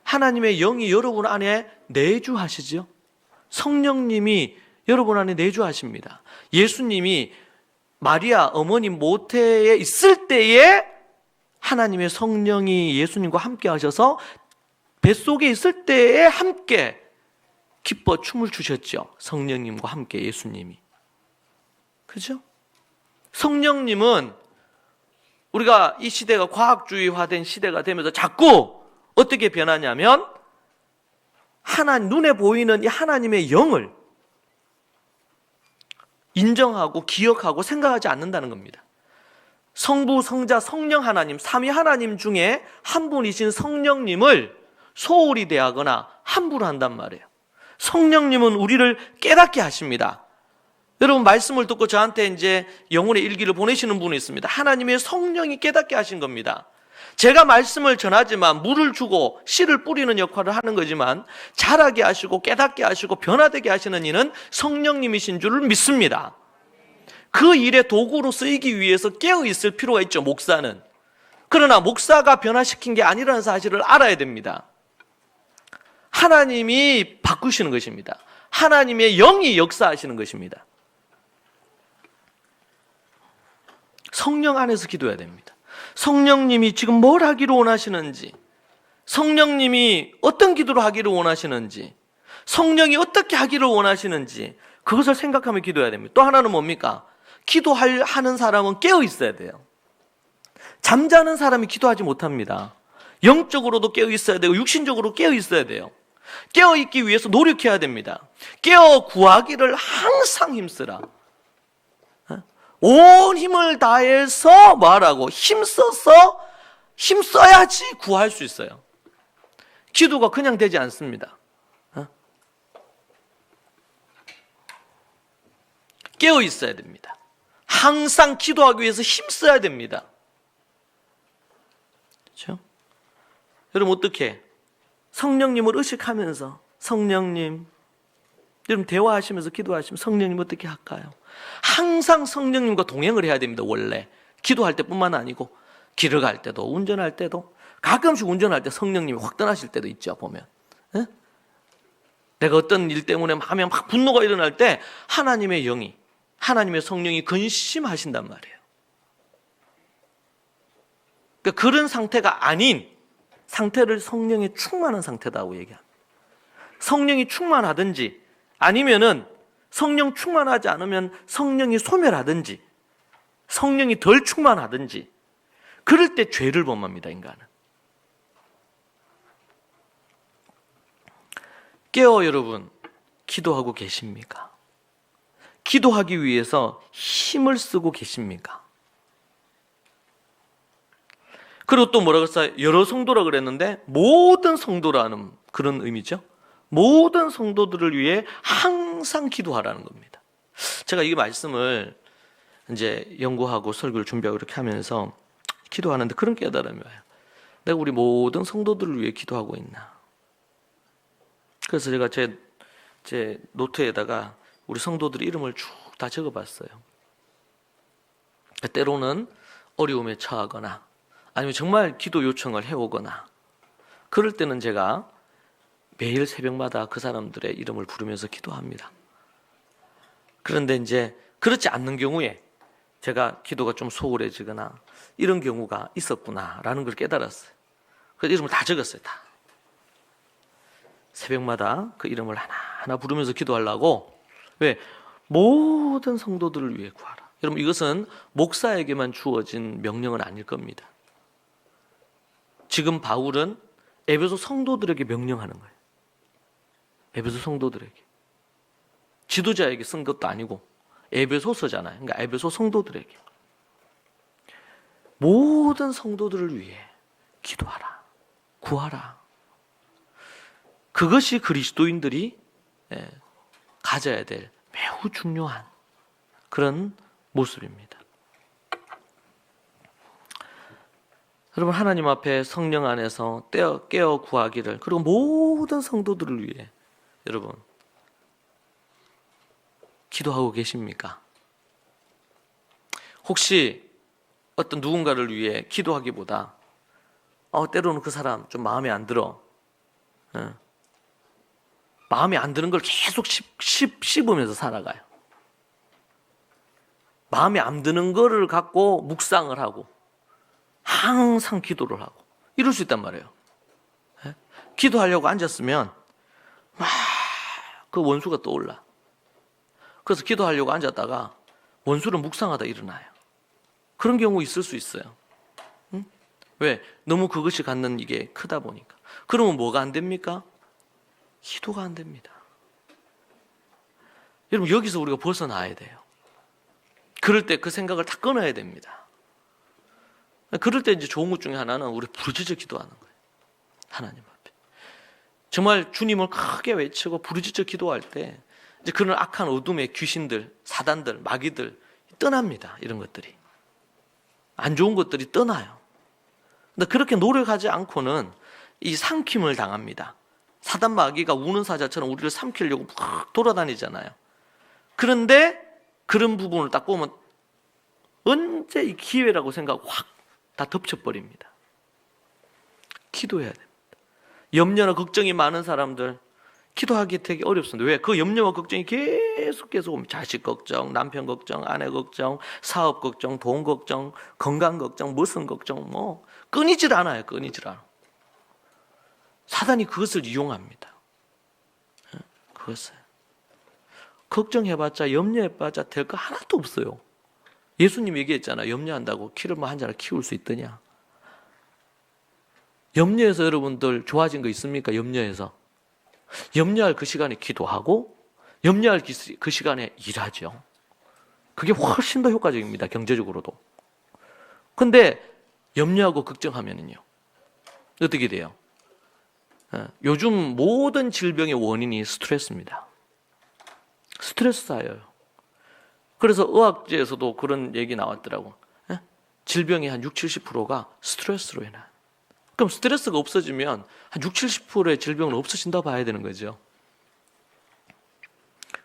하나님의 영이 여러분 안에 내주하시죠. 성령님이 여러분 안에 내주하십니다. 예수님이 마리아 어머니 모태에 있을 때에 하나님의 성령이 예수님과 함께 하셔서 뱃속에 있을 때에 함께 기뻐 춤을 추셨죠. 성령님과 함께 예수님이. 그죠? 성령님은 우리가 이 시대가 과학주의화된 시대가 되면서 자꾸 어떻게 변하냐면, 눈에 보이는 이 하나님의 영을 인정하고 기억하고 생각하지 않는다는 겁니다. 성부, 성자, 성령 하나님, 삼위 하나님 중에 한 분이신 성령님을 소홀히 대하거나 함부로 한단 말이에요. 성령님은 우리를 깨닫게 하십니다. 여러분, 말씀을 듣고 저한테 이제 영혼의 일기를 보내시는 분이 있습니다. 하나님의 성령이 깨닫게 하신 겁니다. 제가 말씀을 전하지만 물을 주고 씨를 뿌리는 역할을 하는 거지만, 자라게 하시고 깨닫게 하시고 변화되게 하시는 이는 성령님이신 줄을 믿습니다. 그 일의 도구로 쓰이기 위해서 깨어 있을 필요가 있죠, 목사는. 그러나 목사가 변화시킨 게 아니라는 사실을 알아야 됩니다. 하나님이 바꾸시는 것입니다. 하나님의 영이 역사하시는 것입니다. 성령 안에서 기도해야 됩니다. 성령님이 지금 뭘 하기를 원하시는지, 성령님이 어떤 기도를 하기를 원하시는지, 성령이 어떻게 하기를 원하시는지, 그것을 생각하며 기도해야 됩니다. 또 하나는 뭡니까? 기도하는 사람은 깨어 있어야 돼요. 잠자는 사람이 기도하지 못합니다. 영적으로도 깨어 있어야 되고 육신적으로 깨어 있어야 돼요. 깨어 있기 위해서 노력해야 됩니다. 깨어 구하기를 항상 힘쓰라. 온 힘을 다해서 말하고 힘써야지 구할 수 있어요. 기도가 그냥 되지 않습니다. 깨어 있어야 됩니다. 항상 기도하기 위해서 힘써야 됩니다. 그렇죠? 여러분, 어떻게 성령님을 의식하면서, 성령님, 여러분 대화하시면서 기도하시면 성령님 어떻게 할까요? 항상 성령님과 동행을 해야 됩니다. 원래 기도할 때뿐만 아니고 길을 갈 때도, 운전할 때도, 가끔씩 운전할 때 성령님이 확 떠나실 때도 있죠. 보면 내가 어떤 일 때문에 마음에 막 분노가 일어날 때 하나님의 영이, 하나님의 성령이 근심하신단 말이에요. 그러니까 그런 상태가 아닌 상태를 성령에 충만한 상태다고 얘기합니다. 성령이 충만하든지, 아니면은 성령 충만하지 않으면 성령이 소멸하든지, 성령이 덜 충만하든지, 그럴 때 죄를 범합니다, 인간은. 깨어 여러분, 기도하고 계십니까? 기도하기 위해서 힘을 쓰고 계십니까? 그리고 또 뭐라고 했어요? 여러 성도라 그랬는데 모든 성도라는 그런 의미죠. 모든 성도들을 위해 항상 기도하라는 겁니다. 제가 이 말씀을 이제 연구하고 설교를 준비하고 이렇게 하면서 기도하는데 그런 깨달음이 와요. 내가 우리 모든 성도들을 위해 기도하고 있나? 그래서 제가 제 노트에다가 우리 성도들 이름을 쭉 다 적어봤어요. 때로는 어려움에 처하거나 아니면 정말 기도 요청을 해오거나 그럴 때는 제가 매일 새벽마다 그 사람들의 이름을 부르면서 기도합니다. 그런데 이제 그렇지 않는 경우에 제가 기도가 좀 소홀해지거나 이런 경우가 있었구나라는 걸 깨달았어요. 그래서 이름을 다 적었어요. 다. 새벽마다 그 이름을 하나하나 부르면서 기도하려고. 왜? 모든 성도들을 위해 구하라. 여러분, 이것은 목사에게만 주어진 명령은 아닐 겁니다. 지금 바울은 에베소 성도들에게 명령하는 거예요. 에베소 성도들에게. 지도자에게 쓴 것도 아니고 에베소서잖아요. 그러니까 에베소 성도들에게. 모든 성도들을 위해 기도하라. 구하라. 그것이 그리스도인들이 가져야 될 매우 중요한 그런 모습입니다. 여러분, 하나님 앞에 성령 안에서 깨어 구하기를, 그리고 모든 성도들을 위해 여러분 기도하고 계십니까? 혹시 어떤 누군가를 위해 기도하기보다 때로는 그 사람 좀 마음에 안 들어, 마음에 안 드는 걸 계속 씹으면서 살아가요. 마음에 안 드는 거를 갖고 묵상을 하고 항상 기도를 하고 이럴 수 있단 말이에요. 기도하려고 앉았으면 막 그 원수가 떠올라. 그래서 기도하려고 앉았다가 원수를 묵상하다 일어나요. 그런 경우 있을 수 있어요. 응? 왜? 너무 그것이 갖는 이게 크다 보니까. 그러면 뭐가 안 됩니까? 기도가 안 됩니다. 여러분, 여기서 우리가 벗어나야 돼요. 그럴 때 그 생각을 다 끊어야 됩니다. 그럴 때 이제 좋은 것 중에 하나는 우리 부르짖어 기도하는 거예요. 하나님 앞에. 정말 주님을 크게 외치고 부르짖어 기도할 때 이제 그런 악한 어둠의 귀신들, 사단들, 마귀들 떠납니다. 이런 것들이. 안 좋은 것들이 떠나요. 근데 그렇게 노력하지 않고는 이 삼킴을 당합니다. 사단 마귀가 우는 사자처럼 우리를 삼키려고 막 돌아다니잖아요. 그런데 그런 부분을 딱 보면 언제 이 기회라고 생각하고 확 다 덮쳐버립니다. 기도해야 됩니다. 염려나 걱정이 많은 사람들 기도하기 되게 어렵습니다. 왜? 그 염려와 걱정이 계속 오면 자식 걱정, 남편 걱정, 아내 걱정, 사업 걱정, 돈 걱정, 건강 걱정, 무슨 걱정 뭐 끊이질 않아요. 끊이질 않아. 사단이 그것을 이용합니다. 그것을 걱정해봤자 염려해봤자 될 거 하나도 없어요. 예수님 얘기했잖아요. 염려한다고 키를 뭐 한 자를 키울 수 있더냐. 염려해서 여러분들 좋아진 거 있습니까? 염려해서. 염려할 그 시간에 기도하고 염려할 그 시간에 일하죠. 그게 훨씬 더 효과적입니다. 경제적으로도. 근데 염려하고 걱정하면은요 어떻게 돼요? 요즘 모든 질병의 원인이 스트레스입니다. 스트레스 쌓여요. 그래서 의학계에서도 그런 얘기 나왔더라고. 질병의 한 60-70%가 스트레스로 인한. 그럼 스트레스가 없어지면 한 60-70%의 질병은 없어진다 봐야 되는 거죠.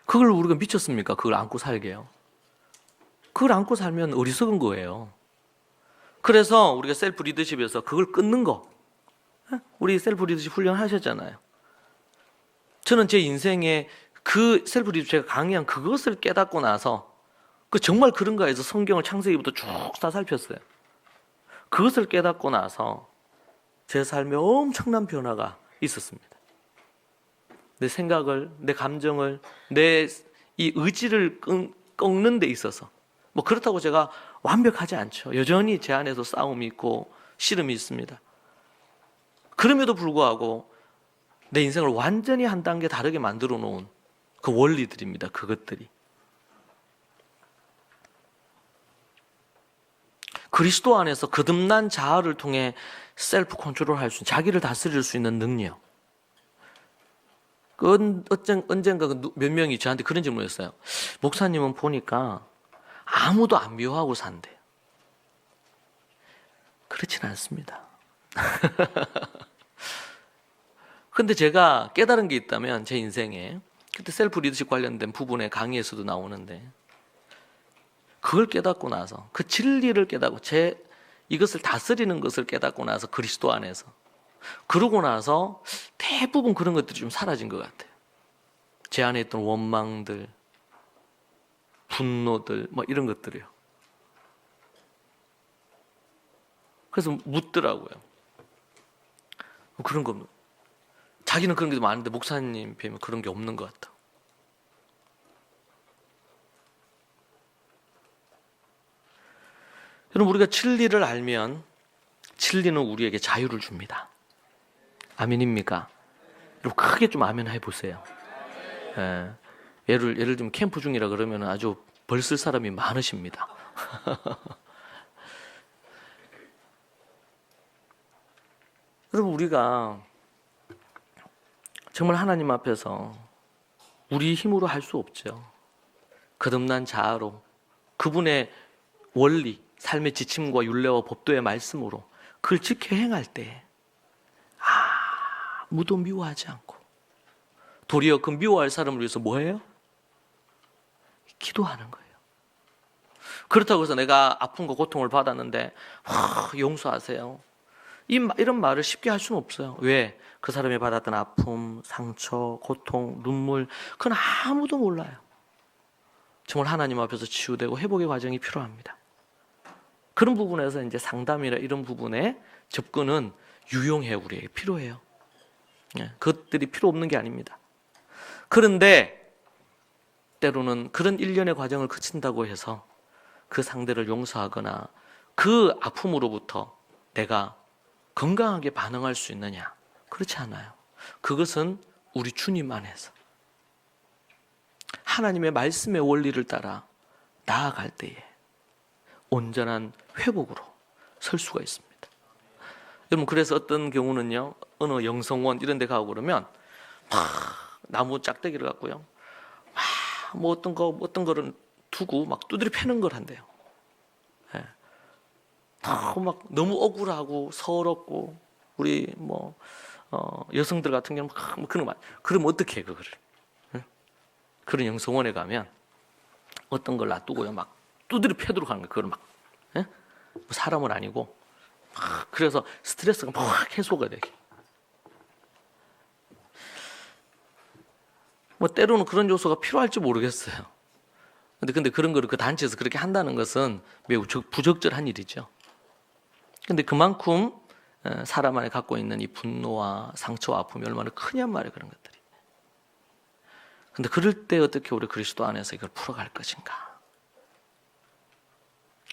그걸 우리가 미쳤습니까? 그걸 안고 살게요. 그걸 안고 살면 어리석은 거예요. 그래서 우리가 셀프 리더십에서 그걸 끊는 거. 우리 셀프 리더십 훈련 하셨잖아요. 저는 제 인생에 그 셀프 리더십 제가 강의한 그것을 깨닫고 나서 정말 그런가 해서 성경을 창세기부터 쭉 다 살폈어요. 그것을 깨닫고 나서 제 삶에 엄청난 변화가 있었습니다. 내 생각을, 내 감정을, 내 이 의지를 꺾는 데 있어서 뭐 그렇다고 제가 완벽하지 않죠. 여전히 제 안에서 싸움이 있고 씨름이 있습니다. 그럼에도 불구하고 내 인생을 완전히 한 단계 다르게 만들어 놓은 그 원리들입니다. 그것들이. 그리스도 안에서 거듭난 자아를 통해 셀프 컨트롤 할 수 있는, 자기를 다스릴 수 있는 능력. 언젠가 몇 명이 저한테 그런 질문을 했어요. 목사님은 보니까 아무도 안 미워하고 산대요. 그렇진 않습니다. 근데 제가 깨달은 게 있다면 제 인생에, 그때 셀프 리더십 관련된 부분의 강의에서도 나오는데, 그걸 깨닫고 나서, 그 진리를 깨닫고 이것을 다스리는 것을 깨닫고 나서 그리스도 안에서, 그러고 나서 대부분 그런 것들이 좀 사라진 것 같아요. 제 안에 있던 원망들, 분노들, 뭐 이런 것들이요. 그래서 묻더라고요. 그런 거, 자기는 그런 게 많은데 목사님 뵈면 그런 게 없는 것 같다. 여러분, 우리가 진리를 알면 진리는 우리에게 자유를 줍니다. 아멘입니까? 여러분, 크게 좀 아멘 해보세요. 예. 예를 들면 캠프 중이라 그러면 아주 벌쓸 사람이 많으십니다. 여러분, 우리가 정말 하나님 앞에서 우리 힘으로 할 수 없죠. 거듭난 자아로 그분의 원리, 삶의 지침과 율례와 법도의 말씀으로 그걸 지켜 행할 때 아무도 미워하지 않고, 도리어 그 미워할 사람을 위해서 뭐 해요? 기도하는 거예요. 그렇다고 해서 내가 아픔과 고통을 받았는데 용서하세요, 이런 말을 쉽게 할 수는 없어요. 왜? 그 사람이 받았던 아픔, 상처, 고통, 눈물, 그건 아무도 몰라요. 정말 하나님 앞에서 치유되고 회복의 과정이 필요합니다. 그런 부분에서 이제 상담이나 이런 부분에 접근은 유용해요. 우리에게 필요해요. 그것들이 필요 없는 게 아닙니다. 그런데 때로는 그런 일련의 과정을 거친다고 해서 그 상대를 용서하거나 그 아픔으로부터 내가 건강하게 반응할 수 있느냐? 그렇지 않아요. 그것은 우리 주님 안에서 하나님의 말씀의 원리를 따라 나아갈 때에 온전한 회복으로 설 수가 있습니다. 여러분, 그래서 어떤 경우는요, 어느 영성원 이런 데 가고 그러면 막 나무 짝대기를 갖고요, 뭐 어떤 거를 두고 막 두드려 패는 걸 한대요. 예. 막 너무 억울하고 서럽고, 우리 여성들 같은 경우는 막 그런 말. 그럼 어떻게 해 그거를? 예? 그런 영성원에 가면 어떤 걸 놔두고요, 막 두드려 패도록 하는 거예요. 그걸 막, 예? 뭐 사람은 아니고 막, 그래서 스트레스가 막 해소가 되게. 뭐 때로는 그런 요소가 필요할지 모르겠어요. 근데 그런 거를 그 단체에서 그렇게 한다는 것은 매우 부적절한 일이죠. 근데 그만큼 사람 안에 갖고 있는 이 분노와 상처와 아픔이 얼마나 크냔 말이에요, 그런 것들이. 근데 그럴 때 어떻게 우리 그리스도 안에서 이걸 풀어갈 것인가?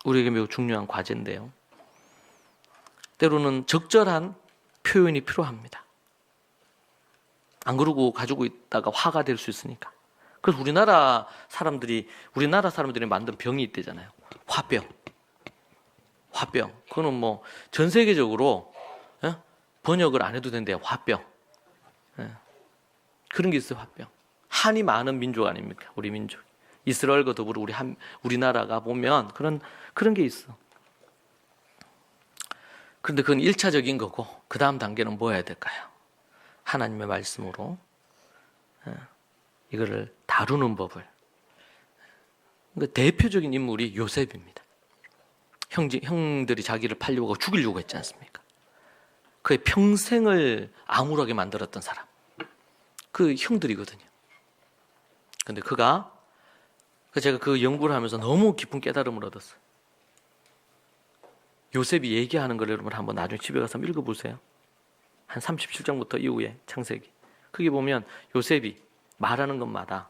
우리에게 매우 중요한 과제인데요. 때로는 적절한 표현이 필요합니다. 안 그러고 가지고 있다가 화가 될 수 있으니까. 그래서 우리나라 사람들이 만든 병이 있대잖아요. 화병. 그거는 뭐 전 세계적으로 번역을 안 해도 된대요. 화병. 그런 게 있어요. 화병. 한이 많은 민족 아닙니까? 우리 민족. 이스라엘과 더불어 우리나라가 보면 그런 게 있어. 그런데 그건 1차적인 거고, 그 다음 단계는 뭐 해야 될까요? 하나님의 말씀으로 이거를 다루는 법을. 그러니까 대표적인 인물이 요셉입니다. 형들이 자기를 팔려고 죽이려고 했지 않습니까? 그의 평생을 암울하게 만들었던 사람, 그 형들이거든요. 근데 제가 그 연구를 하면서 너무 깊은 깨달음을 얻었어요. 요셉이 얘기하는 걸 여러분 한번 나중에 집에 가서 한번 읽어보세요. 한 37장부터 이후에 창세기. 거기 보면 요셉이 말하는 것마다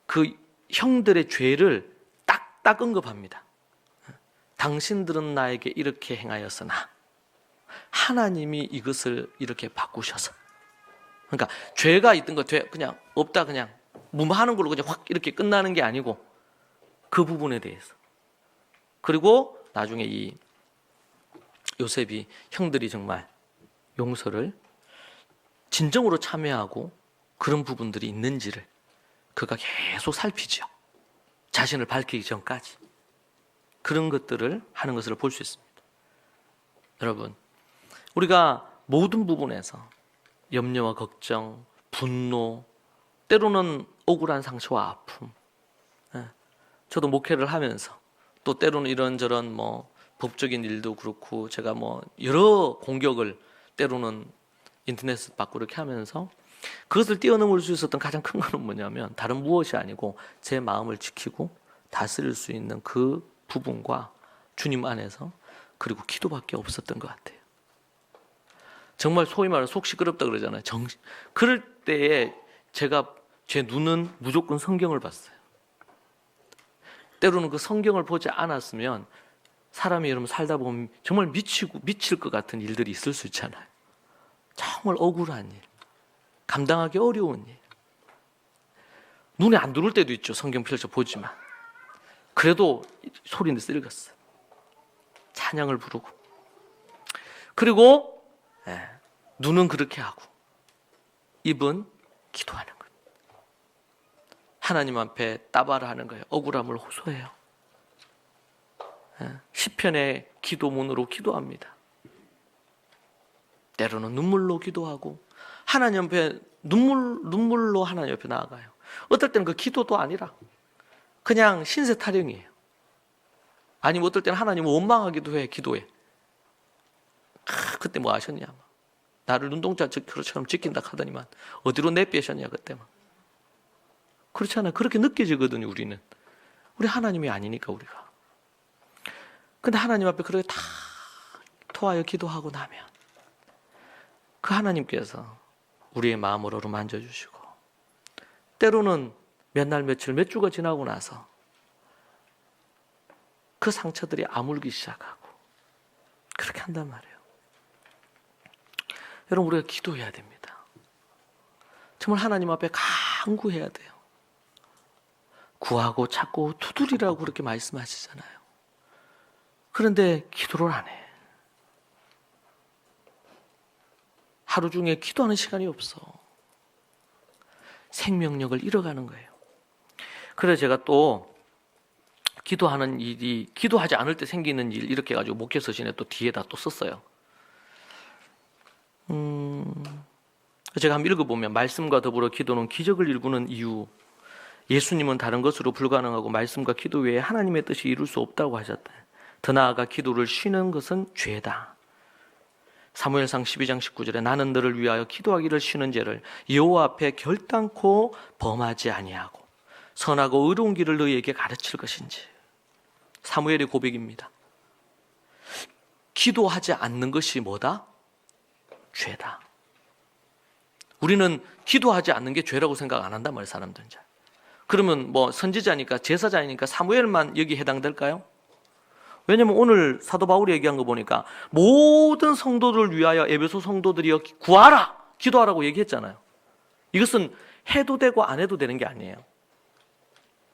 그 형들의 죄를 딱딱 언급합니다. 당신들은 나에게 이렇게 행하였으나 하나님이 이것을 이렇게 바꾸셔서. 그러니까 죄가 있던 거 그냥 없다, 그냥 무마하는 걸로 그냥 확 이렇게 끝나는 게 아니고 그 부분에 대해서. 그리고 나중에 이 요셉이 형들이 정말 용서를 진정으로 참여하고 그런 부분들이 있는지를 그가 계속 살피죠. 자신을 밝히기 전까지. 그런 것들을 하는 것을 볼 수 있습니다. 여러분, 우리가 모든 부분에서 염려와 걱정, 분노, 때로는 억울한 상처와 아픔, 저도 목회를 하면서 또 때로는 이런저런 법적인 일도 그렇고 제가 여러 공격을 때로는 인터넷 받고 이렇게 하면서 그것을 뛰어넘을 수 있었던 가장 큰 것은 뭐냐면 다른 무엇이 아니고 제 마음을 지키고 다스릴 수 있는 그 부분과 주님 안에서 그리고 기도밖에 없었던 것 같아요. 정말 소위 말해 속 시끄럽다 그러잖아요. 그럴 때에 제가 제 눈은 무조건 성경을 봤어요. 때로는 그 성경을 보지 않았으면 사람이 여러분 살다 보면 정말 미칠 것 같은 일들이 있을 수 있잖아요. 정말 억울한 일, 감당하기 어려운 일. 눈에 안 들어올 때도 있죠. 성경 펼쳐 보지만. 그래도 소리는 쓸겼어요. 찬양을 부르고. 그리고 눈은 그렇게 하고 입은 기도하는 거예요. 하나님 앞에 따바를 하는 거예요. 억울함을 호소해요. 시편의 기도문으로 기도합니다. 때로는 눈물로 기도하고 하나님 앞에 눈물로 하나님 옆에 나아가요. 어떨 때는 그 기도도 아니라 그냥 신세 타령이에요. 아니면 어떨 때는 하나님을 원망하기도 해. 기도해. 그때 뭐 하셨냐, 나를 눈동자처럼 지킨다 하더니만 어디로 내빼셨냐 그때만. 그렇잖아요. 그렇게 느껴지거든요. 우리는 우리 하나님이 아니니까 우리가. 근데 하나님 앞에 그렇게 다 토하여 기도하고 나면 그 하나님께서 우리의 마음을 어루만져 주시고 때로는 몇 날 며칠 몇 주가 지나고 나서 그 상처들이 아물기 시작하고 그렇게 한단 말이에요. 여러분, 우리가 기도해야 됩니다. 정말 하나님 앞에 간구해야 돼요. 구하고 찾고 두드리라고 그렇게 말씀하시잖아요. 그런데 기도를 안 해. 하루 중에 기도하는 시간이 없어. 생명력을 잃어가는 거예요. 그래서 제가 또 기도하는 일이 기도하지 않을 때 생기는 일 이렇게 해가지고 목회 서신에 또 뒤에다 또 썼어요. 제가 한번 읽어보면 말씀과 더불어 기도는 기적을 일구는 이유. 예수님은 다른 것으로 불가능하고 말씀과 기도 외에 하나님의 뜻이 이룰 수 없다고 하셨다. 더 나아가 기도를 쉬는 것은 죄다. 사무엘상 12장 19절에 나는 너를 위하여 기도하기를 쉬는 죄를 여호와 앞에 결단코 범하지 아니하고 선하고 의로운 길을 너희에게 가르칠 것인지. 사무엘의 고백입니다. 기도하지 않는 것이 뭐다? 죄다. 우리는 기도하지 않는 게 죄라고 생각 안 한단 말이에요, 사람들은. 그러면 선지자니까 제사장이니까 사무엘만 여기 해당될까요? 왜냐면 오늘 사도 바울이 얘기한 거 보니까 모든 성도들을 위하여 에베소 성도들이여 구하라, 기도하라고 얘기했잖아요. 이것은 해도 되고 안 해도 되는 게 아니에요.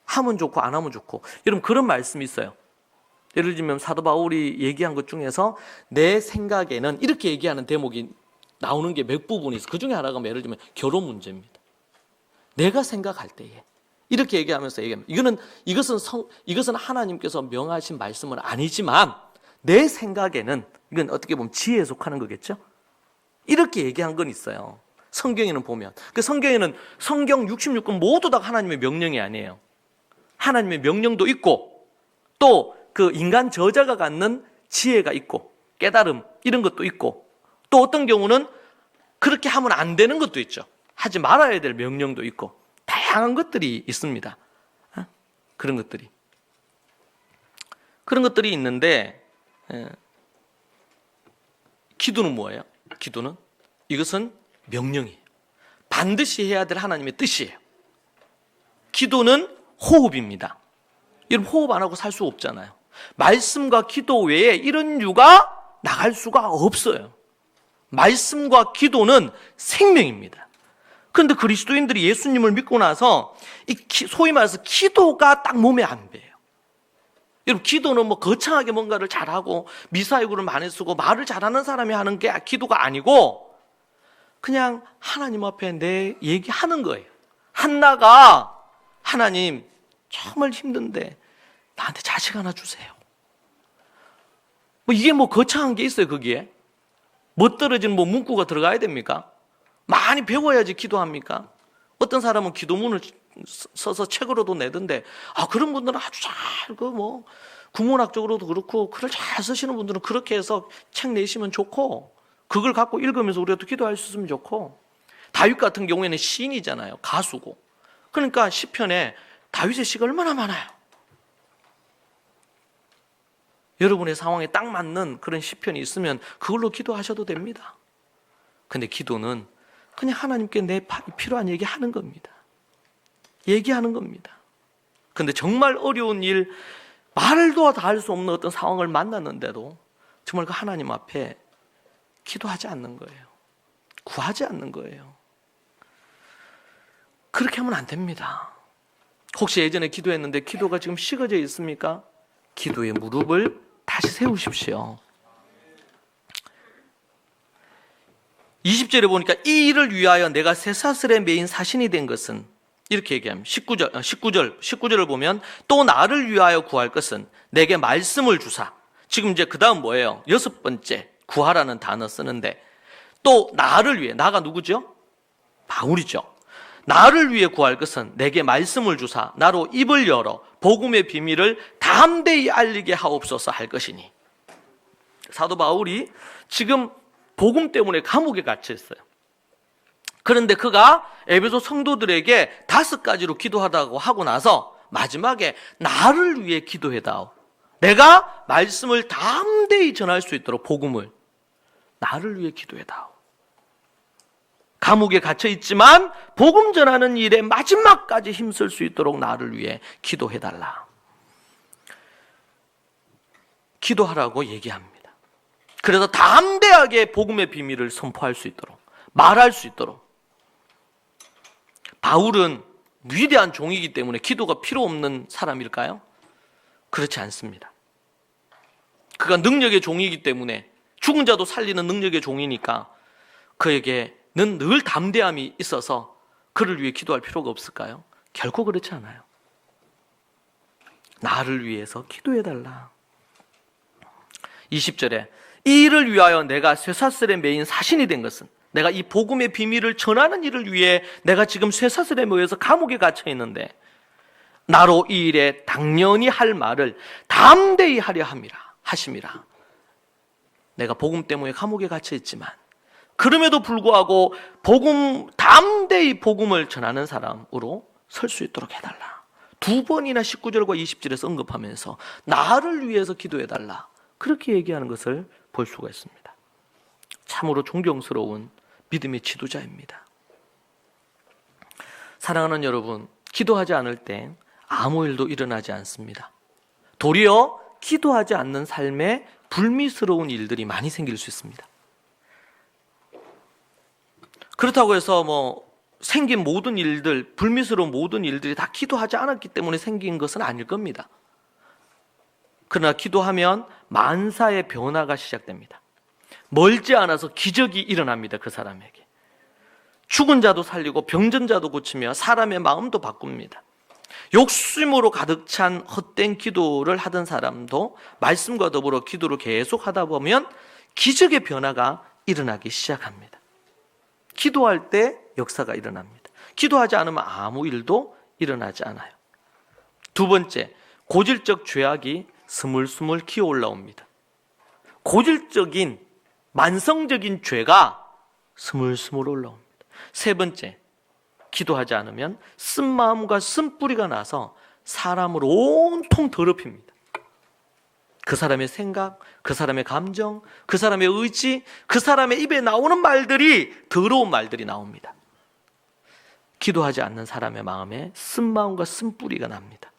하면 좋고 안 하면 좋고. 여러분, 그런 말씀이 있어요. 예를 들면 사도 바울이 얘기한 것 중에서 내 생각에는 이렇게 얘기하는 대목이 나오는 게 몇 부분이 있어요. 그 중에 하나가 예를 들면 결혼 문제입니다. 내가 생각할 때에 이렇게 얘기하면서 얘기합니다. 이것은 하나님께서 명하신 말씀은 아니지만 내 생각에는, 이건 어떻게 보면 지혜에 속하는 거겠죠? 이렇게 얘기한 건 있어요. 성경에는 보면. 그 성경에는 성경 66권 모두 다 하나님의 명령이 아니에요. 하나님의 명령도 있고 또 그 인간 저자가 갖는 지혜가 있고 깨달음 이런 것도 있고 또 어떤 경우는 그렇게 하면 안 되는 것도 있죠. 하지 말아야 될 명령도 있고 다양한 것들이 있습니다. 그런 것들이 있는데 기도는 뭐예요? 기도는 이것은 명령이에요. 반드시 해야 될 하나님의 뜻이에요. 기도는 호흡입니다. 여러분, 호흡 안 하고 살 수 없잖아요. 말씀과 기도 외에 이런 유가 나갈 수가 없어요. 말씀과 기도는 생명입니다. 그런데 그리스도인들이 예수님을 믿고 나서 소위 말해서 기도가 딱 몸에 안 배요. 여러분, 기도는 거창하게 뭔가를 잘하고 미사여구를 많이 쓰고 말을 잘하는 사람이 하는 게 기도가 아니고 그냥 하나님 앞에 내 얘기하는 거예요. 한나가 하나님 정말 힘든데 나한테 자식 하나 주세요. 이게 거창한 게 있어요. 거기에 멋들어진 문구가 들어가야 됩니까? 많이 배워야지 기도합니까? 어떤 사람은 기도문을 써서 책으로도 내던데, 그런 분들은 아주 잘 구문학적으로도 그렇고 글을 잘 쓰시는 분들은 그렇게 해서 책 내시면 좋고, 그걸 갖고 읽으면서 우리가 기도할 수 있으면 좋고, 다윗 같은 경우에는 시인이잖아요. 가수고. 그러니까 시편에 다윗의 시가 얼마나 많아요. 여러분의 상황에 딱 맞는 그런 시편이 있으면 그걸로 기도하셔도 됩니다. 근데 기도는 그냥 하나님께 내 필요한 얘기 하는 겁니다. 얘기하는 겁니다. 근데 정말 어려운 일, 말도 다 할 수 없는 어떤 상황을 만났는데도 정말 그 하나님 앞에 기도하지 않는 거예요. 구하지 않는 거예요. 그렇게 하면 안 됩니다. 혹시 예전에 기도했는데 기도가 지금 식어져 있습니까? 기도의 무릎을 다시 세우십시오. 20절에 보니까 이 일을 위하여 내가 쇠사슬에 매인 사신이 된 것은, 이렇게 얘기합니다. 19절을 보면 또 나를 위하여 구할 것은 내게 말씀을 주사. 지금 이제 그 다음 뭐예요? 6번째 구하라는 단어 쓰는데, 또 나를 위해, 나가 누구죠? 바울이죠. 나를 위해 구할 것은 내게 말씀을 주사 나로 입을 열어 복음의 비밀을 담대히 알리게 하옵소서 할 것이니. 사도 바울이 지금 복음 때문에 감옥에 갇혀 있어요. 그런데 그가 에베소 성도들에게 5가지로 기도하다고 하고 나서 마지막에 나를 위해 기도해다오. 내가 말씀을 담대히 전할 수 있도록 복음을 나를 위해 기도해다오. 감옥에 갇혀 있지만 복음 전하는 일에 마지막까지 힘쓸 수 있도록 나를 위해 기도해달라. 기도하라고 얘기합니다. 그래서 담대하게 복음의 비밀을 선포할 수 있도록, 말할 수 있도록. 바울은 위대한 종이기 때문에 기도가 필요 없는 사람일까요? 그렇지 않습니다. 그가 능력의 종이기 때문에, 죽은 자도 살리는 능력의 종이니까 그에게는 늘 담대함이 있어서 그를 위해 기도할 필요가 없을까요? 결코 그렇지 않아요. 나를 위해서 기도해달라. 20절에 이 일을 위하여 내가 쇠사슬에 매인 사신이 된 것은, 내가 이 복음의 비밀을 전하는 일을 위해 내가 지금 쇠사슬에 매여서 감옥에 갇혀 있는데 나로 이 일에 당연히 할 말을 담대히 하려 하심이라. 내가 복음 때문에 감옥에 갇혀 있지만 그럼에도 불구하고 담대히 복음을 전하는 사람으로 설 수 있도록 해달라. 2번이나 19절과 20절에서 언급하면서 나를 위해서 기도해달라, 그렇게 얘기하는 것을 볼 수가 있습니다. 참으로 존경스러운 믿음의 지도자입니다. 사랑하는 여러분, 기도하지 않을 때 아무 일도 일어나지 않습니다. 도리어 기도하지 않는 삶에 불미스러운 일들이 많이 생길 수 있습니다. 그렇다고 해서 생긴 모든 일들, 불미스러운 모든 일들이 다 기도하지 않았기 때문에 생긴 것은 아닐 겁니다. 그러나 기도하면 만사의 변화가 시작됩니다. 멀지 않아서 기적이 일어납니다. 그 사람에게. 죽은 자도 살리고 병든 자도 고치며 사람의 마음도 바꿉니다. 욕심으로 가득 찬 헛된 기도를 하던 사람도 말씀과 더불어 기도를 계속 하다 보면 기적의 변화가 일어나기 시작합니다. 기도할 때 역사가 일어납니다. 기도하지 않으면 아무 일도 일어나지 않아요. 2번째, 고질적 죄악이 스물스물 기어 올라옵니다. 고질적인 만성적인 죄가 스물스물 올라옵니다. 3번째, 기도하지 않으면 쓴마음과 쓴뿌리가 나서 사람을 온통 더럽힙니다. 그 사람의 생각, 그 사람의 감정, 그 사람의 의지, 그 사람의 입에 나오는 말들이 더러운 말들이 나옵니다. 기도하지 않는 사람의 마음에 쓴마음과 쓴뿌리가 납니다.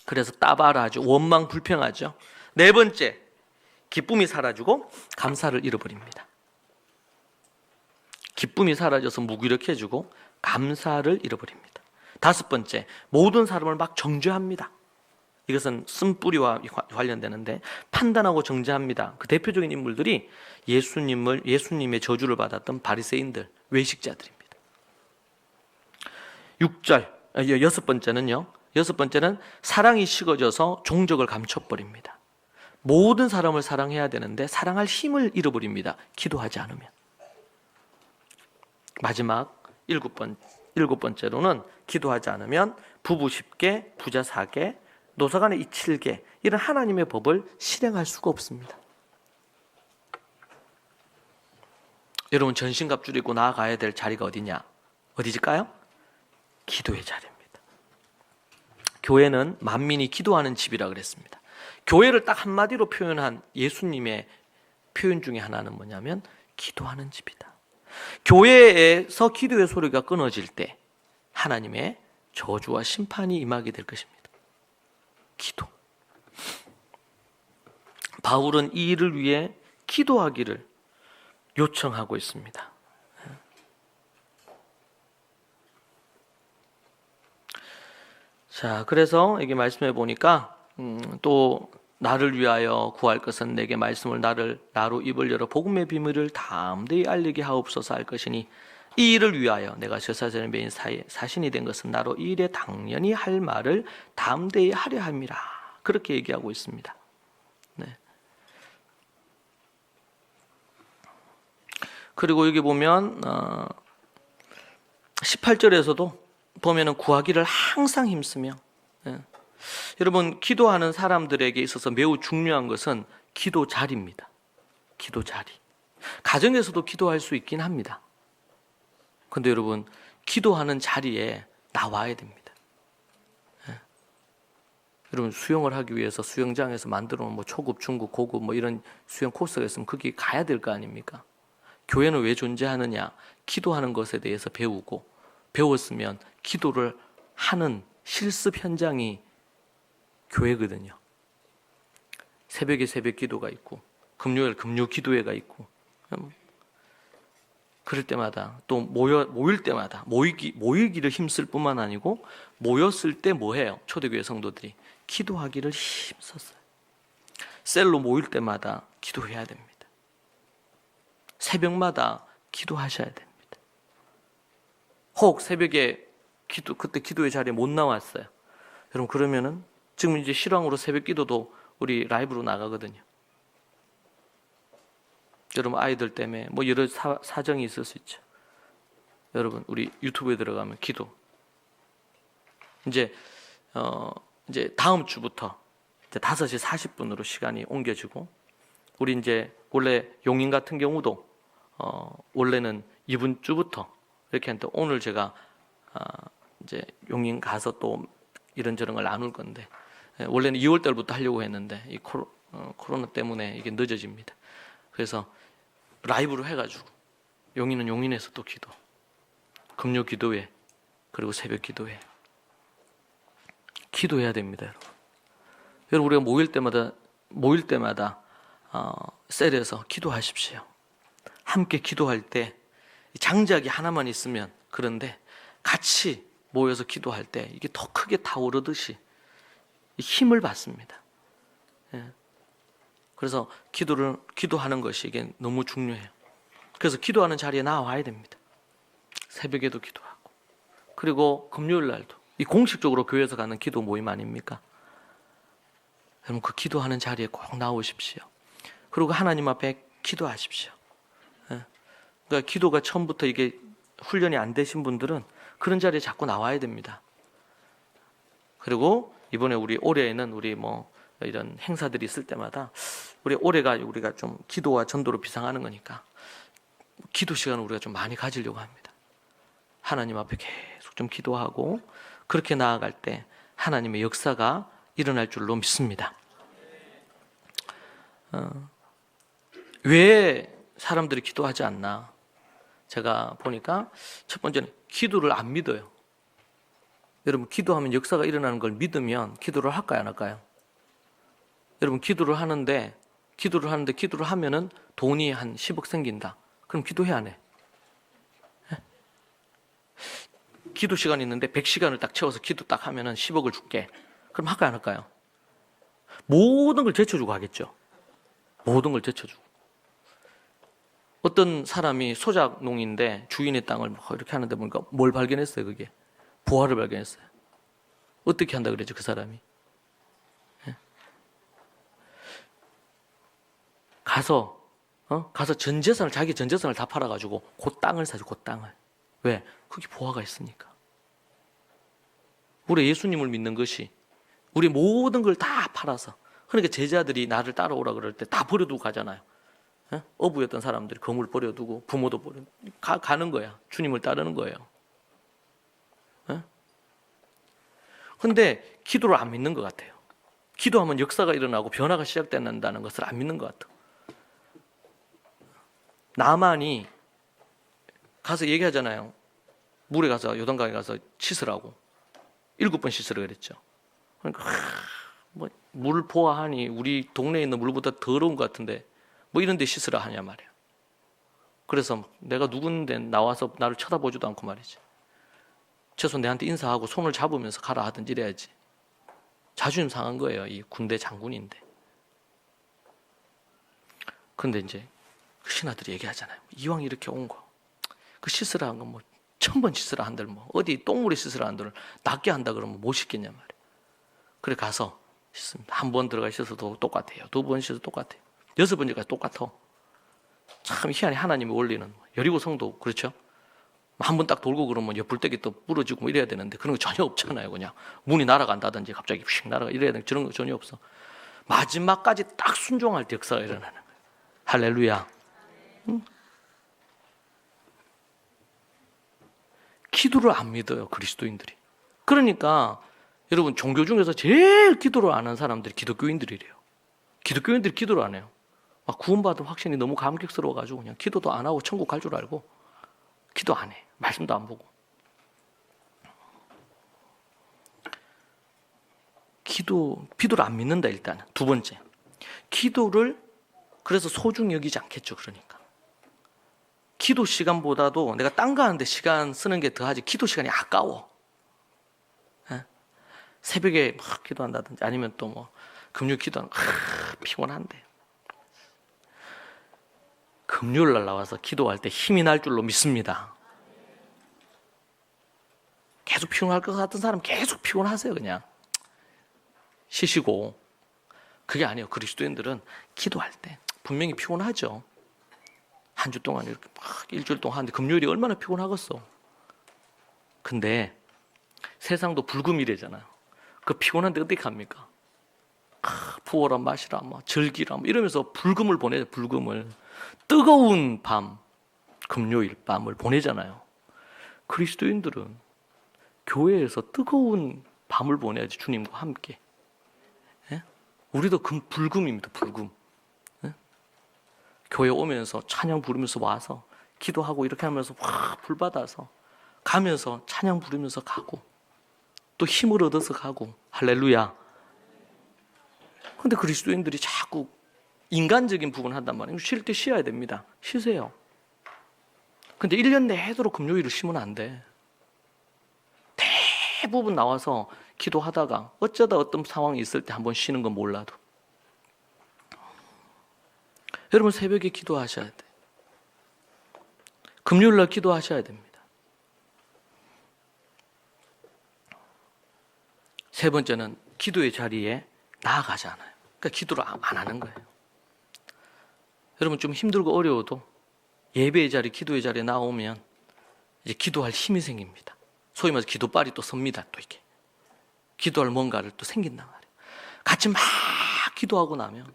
그래서 따발하죠. 원망 불평하죠. 4번째, 기쁨이 사라지고 감사를 잃어버립니다. 기쁨이 사라져서 무기력해지고 감사를 잃어버립니다. 5번째, 모든 사람을 막 정죄합니다. 이것은 쓴뿌리와 관련되는데 판단하고 정죄합니다. 그 대표적인 인물들이 예수님의 저주를 받았던 바리새인들, 외식자들입니다. 6절, 여섯 번째는 사랑이 식어져서 종적을 감춰버립니다. 모든 사람을 사랑해야 되는데 사랑할 힘을 잃어버립니다. 기도하지 않으면. 마지막 일곱 번째로는 기도하지 않으면 부부 10개, 부자 4개, 노사간의 이 7개, 이런 하나님의 법을 실행할 수가 없습니다. 여러분, 전신갑 줄이고 나아가야 될 자리가 어디냐? 어디일까요? 기도의 자리입니다. 교회는 만민이 기도하는 집이라 그랬습니다. 교회를 딱 한마디로 표현한 예수님의 표현 중에 하나는 뭐냐면 기도하는 집이다. 교회에서 기도의 소리가 끊어질 때 하나님의 저주와 심판이 임하게 될 것입니다. 기도. 바울은 이 일을 위해 기도하기를 요청하고 있습니다. 자, 그래서 여기 말씀해 보니까 또 나를 위하여 구할 것은 내게 말씀을 나로 입을 열어 복음의 비밀을 담대히 알리게 하옵소서 할 것이니 이 일을 위하여 내가 저사전의 메인 사신이 된 것은 나로 이 일에 당연히 할 말을 담대히 하려 함이라. 그렇게 얘기하고 있습니다. 네. 그리고 여기 보면 18절에서도 보면은 구하기를 항상 힘쓰며, 여러분, 기도하는 사람들에게 있어서 매우 중요한 것은 기도 자리입니다. 기도 자리. 가정에서도 기도할 수 있긴 합니다. 근데 여러분, 기도하는 자리에 나와야 됩니다. 여러분, 수영을 하기 위해서 수영장에서 만들어 놓은 초급, 중급, 고급 이런 수영 코스가 있으면 거기 가야 될 거 아닙니까? 교회는 왜 존재하느냐? 기도하는 것에 대해서 배우고, 배웠으면 기도를 하는 실습 현장이 교회거든요. 새벽에 새벽 기도가 있고, 금요일 금요 기도회가 있고, 그럴 때마다 또 모일 때마다 모이기를 힘쓸 뿐만 아니고 모였을 때 뭐해요? 초대교회 성도들이 기도하기를 힘썼어요. 셀로 모일 때마다 기도해야 됩니다. 새벽마다 기도하셔야 됩니다. 혹 새벽에 그때 기도의 자리에 못 나왔어요. 여러분, 그러면은 지금 이제 실황으로 새벽 기도도 우리 라이브로 나가거든요. 여러분, 아이들 때문에 여러 사정이 있을 수 있죠. 여러분, 우리 유튜브에 들어가면 기도. 이제 다음 주부터 이제 5시 40분으로 시간이 옮겨지고, 우리 이제 원래 용인 같은 경우도 원래는 이번 주부터 이렇게 하는데, 오늘 제가 이제 용인 가서 또 이런저런 걸 나눌 건데, 원래는 2월 달부터 하려고 했는데 이 코로나 때문에 이게 늦어집니다. 그래서 라이브로 해가지고 용인은 용인에서 또 기도, 금요 기도회, 그리고 새벽 기도회, 기도해야 됩니다, 여러분. 여러분, 우리가 모일 때마다 셀에서 기도하십시오. 함께 기도할 때 장작이 하나만 있으면 그런데 같이 모여서 기도할 때 이게 더 크게 타오르듯이 힘을 받습니다. 그래서 기도하는 것이 이게 너무 중요해요. 그래서 기도하는 자리에 나와야 됩니다. 새벽에도 기도하고, 그리고 금요일 날도 이 공식적으로 교회에서 가는 기도 모임 아닙니까? 여러분, 그 기도하는 자리에 꼭 나오십시오. 그리고 하나님 앞에 기도하십시오. 그러니까 기도가 처음부터 이게 훈련이 안 되신 분들은 그런 자리에 자꾸 나와야 됩니다. 그리고 이번에 우리 올해에는 우리 이런 행사들이 있을 때마다 우리가 좀 기도와 전도로 비상하는 거니까 기도 시간을 우리가 좀 많이 가지려고 합니다. 하나님 앞에 계속 좀 기도하고 그렇게 나아갈 때 하나님의 역사가 일어날 줄로 믿습니다. 왜 사람들이 기도하지 않나? 제가 보니까 첫 번째는 기도를 안 믿어요. 여러분, 기도하면 역사가 일어나는 걸 믿으면 기도를 할까요, 안 할까요? 여러분, 기도를 하는데 기도를 하면은 돈이 한 10억 생긴다. 그럼 기도해, 안 해? 기도 시간이 있는데 100시간을 딱 채워서 기도 딱 하면은 10억을 줄게. 그럼 할까요, 안 할까요? 모든 걸 제쳐주고 하겠죠. 모든 걸 제쳐주고. 어떤 사람이 소작농인데 주인의 땅을 이렇게 하는데 보니까 뭘 발견했어요? 그게 부활을 발견했어요. 어떻게 한다 그랬죠? 그 사람이 가서 전 재산을, 자기 전 재산을 다 팔아가지고 그 땅을 사죠. 그 땅을. 왜? 거기 보화가 있으니까. 우리 예수님을 믿는 것이 우리 모든 걸 다 팔아서, 그러니까 제자들이 나를 따라오라 그럴 때 다 버려두고 가잖아요. 어부였던 사람들이 건물 버려두고 부모도 버려두고 가는 거야. 주님을 따르는 거예요. 근데 기도를 안 믿는 것 같아요. 기도하면 역사가 일어나고 변화가 시작된다는 것을 안 믿는 것 같아요. 나만이 가서 얘기하잖아요. 물에 가서, 요단강에 가서 씻으라고 7번 씻으라 그랬죠. 그러니까 물 보아하니 우리 동네에 있는 물보다 더러운 것 같은데 뭐 이런 데 씻으라 하냐 말이야. 그래서 내가 누군데 나와서 나를 쳐다보지도 않고 말이지. 최소 내한테 인사하고 손을 잡으면서 가라 하든지 이래야지. 자존심 상한 거예요. 이 군대 장군인데. 그런데 이제 신하들이 얘기하잖아요. 이왕 이렇게 온 거, 그 씻으라 한 건 뭐 1000번 씻으라 한들 뭐 어디 똥물에 씻으라 한들 낫게 한다 그러면 못 씻겠냐 말이에요. 그래 가서 씻습니다. 한 번 들어가 씻어도 똑같아요. 2번 씻어도 똑같아요. 6번째까지 똑같아. 참 희한해. 하나님의 원리는. 여리고 성도 그렇죠? 한 번 딱 돌고 그러면 옆불떼기 또 부러지고 뭐 이래야 되는데 그런 거 전혀 없잖아요. 그냥 문이 날아간다든지 갑자기 휙 날아가 이래야 되는 저런 거 전혀 없어. 마지막까지 딱 순종할 때 역사가 일어나는 거예요. 할렐루야. 응? 기도를 안 믿어요, 그리스도인들이. 그러니까 여러분, 종교 중에서 제일 기도를 안 하는 사람들이 기독교인들이래요. 기독교인들이 기도를 안 해요. 막 구원받은 확신이 너무 감격스러워가지고 그냥 기도도 안 하고 천국 갈 줄 알고 기도 안 해. 말씀도 안 보고. 기도를 안 믿는다, 일단. 2번째. 기도를 그래서 소중히 여기지 않겠죠, 그러니까. 기도 시간보다도 내가 딴 거 하는데 시간 쓰는 게 더하지 기도 시간이 아까워. 새벽에 막 기도한다든지 아니면 또 뭐 금요일 기도하는 피곤한데. 금요일 날 나와서 기도할 때 힘이 날 줄로 믿습니다. 계속 피곤할 것 같은 사람 계속 피곤하세요. 그냥 쉬시고. 그게 아니에요. 그리스도인들은 기도할 때 분명히 피곤하죠. 한 주 동안 이렇게 막 일주일 동안 하는데 금요일이 얼마나 피곤하겠어. 근데 세상도 불금이래잖아요. 그 피곤한데 어떻게 합니까? 부어라 마시라 뭐 즐기라 뭐 이러면서 불금을 보내요. 불금을. 뜨거운 밤, 금요일 밤을 보내잖아요. 그리스도인들은 교회에서 뜨거운 밤을 보내야지, 주님과 함께. 예? 우리도 불금입니다. 불금. 예? 교회 오면서 찬양 부르면서 와서 기도하고 이렇게 하면서 확 불받아서 가면서 찬양 부르면서 가고 또 힘을 얻어서 가고. 할렐루야. 근데 그리스도인들이 자꾸 인간적인 부분 한단 말이에요. 쉴 때 쉬어야 됩니다. 쉬세요. 근데 1년 내도록 금요일을 쉬면 안 돼. 대부분 나와서 기도하다가 어쩌다 어떤 상황이 있을 때 한번 쉬는 건 몰라도. 여러분, 새벽에 기도하셔야 돼. 금요일 날 기도하셔야 됩니다. 3번째는 기도의 자리에 나아가지 않아요. 그러니까 기도를 안 하는 거예요. 여러분, 좀 힘들고 어려워도 예배의 자리, 기도의 자리에 나오면 이제 기도할 힘이 생깁니다. 소위 말해서 기도빨이 또 섭니다. 또 이렇게 기도할 뭔가를 또 생긴단 말이에요. 같이 막 기도하고 나면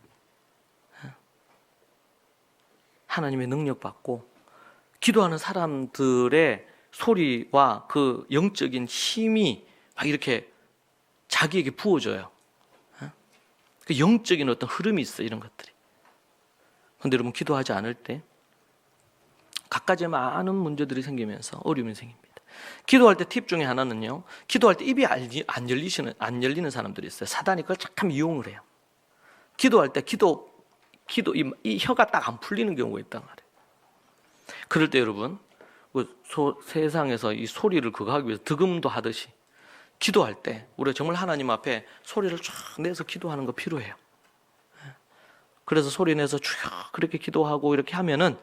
하나님의 능력 받고 기도하는 사람들의 소리와 그 영적인 힘이 막 이렇게 자기에게 부어져요. 그 영적인 어떤 흐름이 있어요. 이런 것들이. 그런데 여러분, 기도하지 않을 때 갖가지 많은 문제들이 생기면서 어려움이 생깁니다. 기도할 때 팁 중에 하나는요, 기도할 때 입이 안 열리는 사람들이 있어요. 사단이 그걸 참 이용을 해요. 기도할 때 이 혀가 딱 안 풀리는 경우가 있단 말이에요. 그럴 때 여러분, 세상에서 이 소리를 그거 하기 위해서 득음도 하듯이 기도할 때 우리가 정말 하나님 앞에 소리를 쫙 내서 기도하는 거 필요해요. 그래서 소리내서 주여 그렇게 기도하고 이렇게 하면은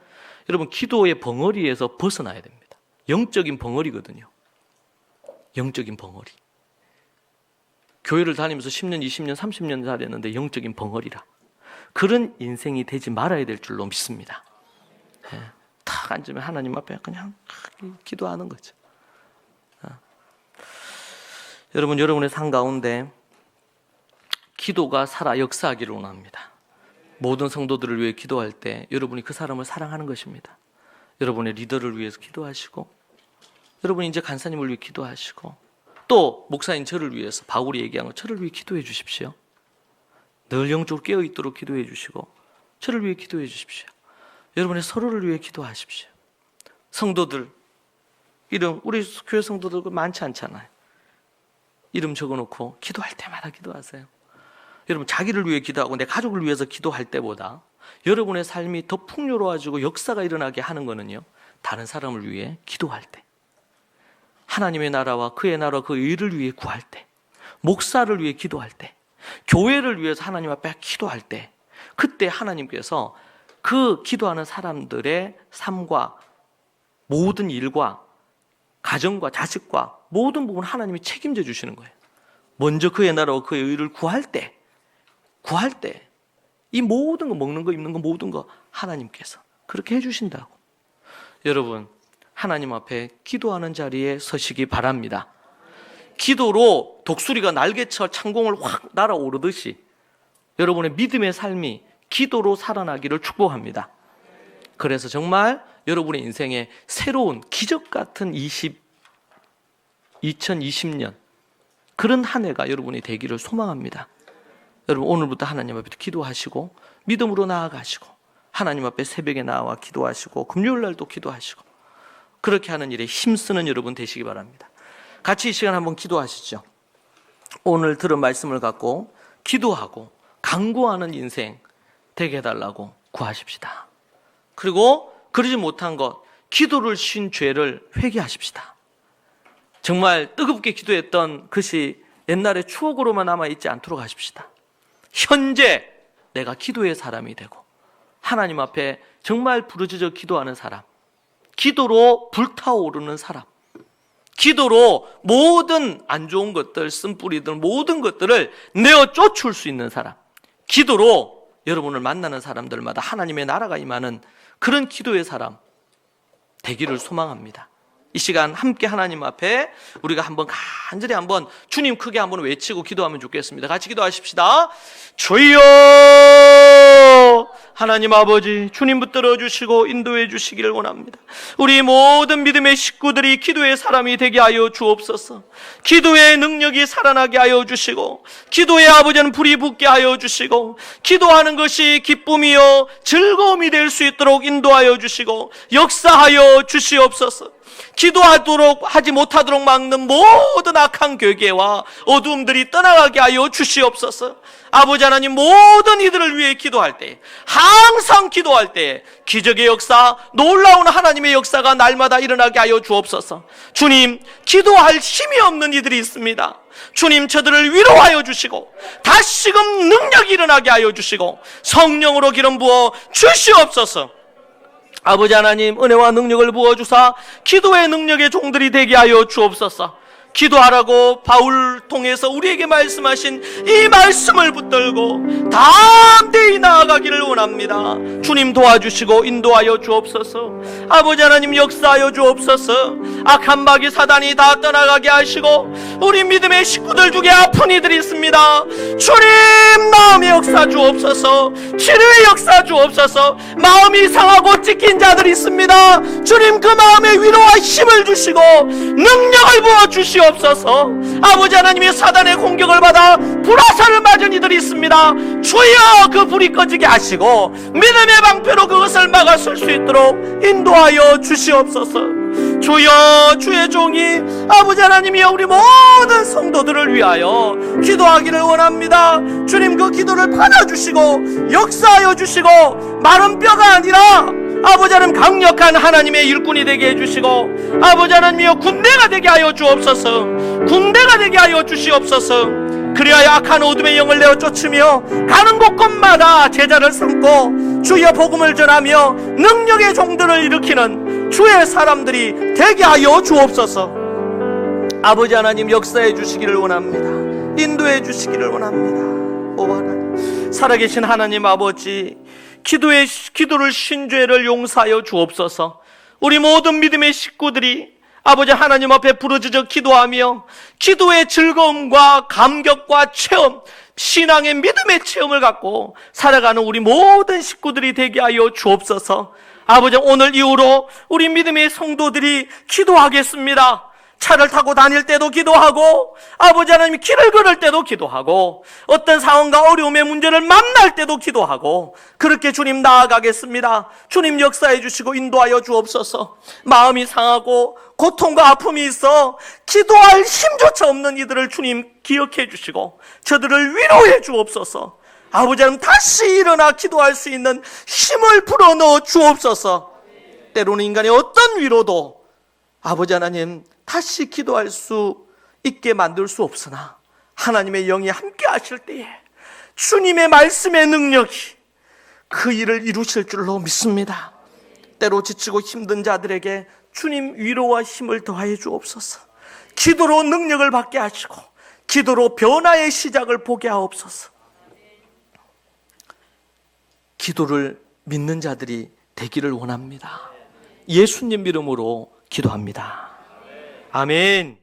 여러분 기도의 벙어리에서 벗어나야 됩니다. 영적인 벙어리거든요. 영적인 벙어리. 교회를 다니면서 10년, 20년, 30년 살았는데 영적인 벙어리라. 그런 인생이 되지 말아야 될 줄로 믿습니다. 탁 앉으면 하나님 앞에 그냥 기도하는 거죠. 여러분, 여러분의 삶 가운데 기도가 살아 역사하기를 원합니다. 모든 성도들을 위해 기도할 때 여러분이 그 사람을 사랑하는 것입니다. 여러분의 리더를 위해서 기도하시고, 여러분이 이제 간사님을 위해 기도하시고, 또 목사인 저를 위해서 바울이 얘기한 거 저를 위해 기도해 주십시오. 늘 영적으로 깨어있도록 기도해 주시고 저를 위해 기도해 주십시오. 여러분의 서로를 위해 기도하십시오. 성도들 이름, 우리 교회 성도들 많지 않잖아요. 이름 적어놓고 기도할 때마다 기도하세요. 여러분 자기를 위해 기도하고 내 가족을 위해서 기도할 때보다 여러분의 삶이 더 풍요로워지고 역사가 일어나게 하는 거는요, 다른 사람을 위해 기도할 때, 하나님의 나라와 그의 나라와 그 의를 위해 구할 때, 목사를 위해 기도할 때, 교회를 위해서 하나님 앞에 기도할 때, 그때 하나님께서 그 기도하는 사람들의 삶과 모든 일과 가정과 자식과 모든 부분 하나님이 책임져 주시는 거예요. 먼저 그의 나라와 그의 의를 구할 때 이 모든 거, 먹는 거 입는 거 모든 거 하나님께서 그렇게 해주신다고. 여러분 하나님 앞에 기도하는 자리에 서시기 바랍니다. 기도로 독수리가 날개쳐 창공을 확 날아오르듯이 여러분의 믿음의 삶이 기도로 살아나기를 축복합니다. 그래서 정말 여러분의 인생에 새로운 기적 같은 2020년 그런 한 해가 여러분이 되기를 소망합니다. 여러분 오늘부터 하나님 앞에 기도하시고 믿음으로 나아가시고 하나님 앞에 새벽에 나와 기도하시고 금요일 날도 기도하시고 그렇게 하는 일에 힘쓰는 여러분 되시기 바랍니다. 같이 이 시간 한번 기도하시죠. 오늘 들은 말씀을 갖고 기도하고 간구하는 인생 되게 해달라고 구하십시다. 그리고 그러지 못한 것, 기도를 쉰 죄를 회개하십시다. 정말 뜨겁게 기도했던 것이 옛날의 추억으로만 남아있지 않도록 하십시다. 현재 내가 기도의 사람이 되고 하나님 앞에 정말 부르짖어 기도하는 사람, 기도로 불타오르는 사람, 기도로 모든 안 좋은 것들, 쓴뿌리들 모든 것들을 내어 쫓을 수 있는 사람, 기도로 여러분을 만나는 사람들마다 하나님의 나라가 임하는 그런 기도의 사람 되기를 소망합니다. 이 시간 함께 하나님 앞에 우리가 한번 간절히 한번 주님 크게 한번 외치고 기도하면 좋겠습니다. 같이 기도하십시다. 주여 하나님 아버지, 주님 붙들어 주시고 인도해 주시기를 원합니다. 우리 모든 믿음의 식구들이 기도의 사람이 되게 하여 주옵소서. 기도의 능력이 살아나게 하여 주시고 기도의 아버지는 불이 붙게 하여 주시고 기도하는 것이 기쁨이요 즐거움이 될 수 있도록 인도하여 주시고 역사하여 주시옵소서. 기도하도록 하지 못하도록 막는 모든 악한 괴계와 어두움들이 떠나가게 하여 주시옵소서. 아버지 하나님, 모든 이들을 위해 기도할 때, 항상 기도할 때 기적의 역사, 놀라운 하나님의 역사가 날마다 일어나게 하여 주옵소서. 주님, 기도할 힘이 없는 이들이 있습니다. 주님, 저들을 위로하여 주시고 다시금 능력이 일어나게 하여 주시고 성령으로 기름 부어 주시옵소서. 아버지 하나님, 은혜와 능력을 부어주사 기도의 능력의 종들이 되게 하여 주옵소서. 기도하라고 바울 통해서 우리에게 말씀하신 이 말씀을 붙들고 담대히 나아가기를 원합니다. 주님 도와주시고 인도하여 주옵소서. 아버지 하나님 역사하여 주옵소서. 악한 마귀 사단이 다 떠나가게 하시고 우리 믿음의 식구들 중에 아픈 이들이 있습니다. 주님 마음의 역사 주옵소서. 치료의 역사 주옵소서. 마음이 상하고 찢긴 자들이 있습니다. 주님 그 마음에 위로와 힘을 주시고 능력을 부어주시옵소서. 아버지 하나님이 사단의 공격을 받아 불화살을 맞은 이들이 있습니다. 주여 그 불이 꺼지게 하시고 믿음의 방패로 그것을 막아설 수 있도록 인도하여 주시옵소서. 주여, 주의 종이 아버지 하나님이여 우리 모든 성도들을 위하여 기도하기를 원합니다. 주님 그 기도를 받아주시고 역사하여 주시고 마른 뼈가 아니라 아버지 하나님 강력한 하나님의 일꾼이 되게 해주시고 아버지 하나님이여 군대가 되게 하여 주옵소서. 군대가 되게 하여 주시옵소서. 그리하여 악한 어둠의 영을 내어 쫓으며 가는 곳곳마다 제자를 삼고 주의 복음을 전하며 능력의 종들을 일으키는 주의 사람들이 되게 하여 주옵소서. 아버지 하나님, 역사해 주시기를 원합니다. 인도해 주시기를 원합니다. 오 하나님, 살아계신 하나님 아버지, 기도를 신죄를 용서하여 주옵소서. 우리 모든 믿음의 식구들이 아버지 하나님 앞에 부르짖어 기도하며 기도의 즐거움과 감격과 체험, 신앙의 믿음의 체험을 갖고 살아가는 우리 모든 식구들이 되게 하여 주옵소서. 아버지, 오늘 이후로 우리 믿음의 성도들이 기도하겠습니다. 차를 타고 다닐 때도 기도하고, 아버지 하나님 길을 걸을 때도 기도하고, 어떤 상황과 어려움의 문제를 만날 때도 기도하고, 그렇게 주님 나아가겠습니다. 주님 역사해 주시고 인도하여 주옵소서. 마음이 상하고 고통과 아픔이 있어 기도할 힘조차 없는 이들을 주님 기억해 주시고 저들을 위로해 주옵소서. 아버지 하나님, 다시 일어나 기도할 수 있는 힘을 불어넣어 주옵소서. 때로는 인간의 어떤 위로도 아버지 하나님 다시 기도할 수 있게 만들 수 없으나 하나님의 영이 함께 하실 때에 주님의 말씀의 능력이 그 일을 이루실 줄로 믿습니다. 때로 지치고 힘든 자들에게 주님 위로와 힘을 더하여 주옵소서. 기도로 능력을 받게 하시고 기도로 변화의 시작을 보게 하옵소서. 기도를 믿는 자들이 되기를 원합니다. 예수님 이름으로 기도합니다. 아멘.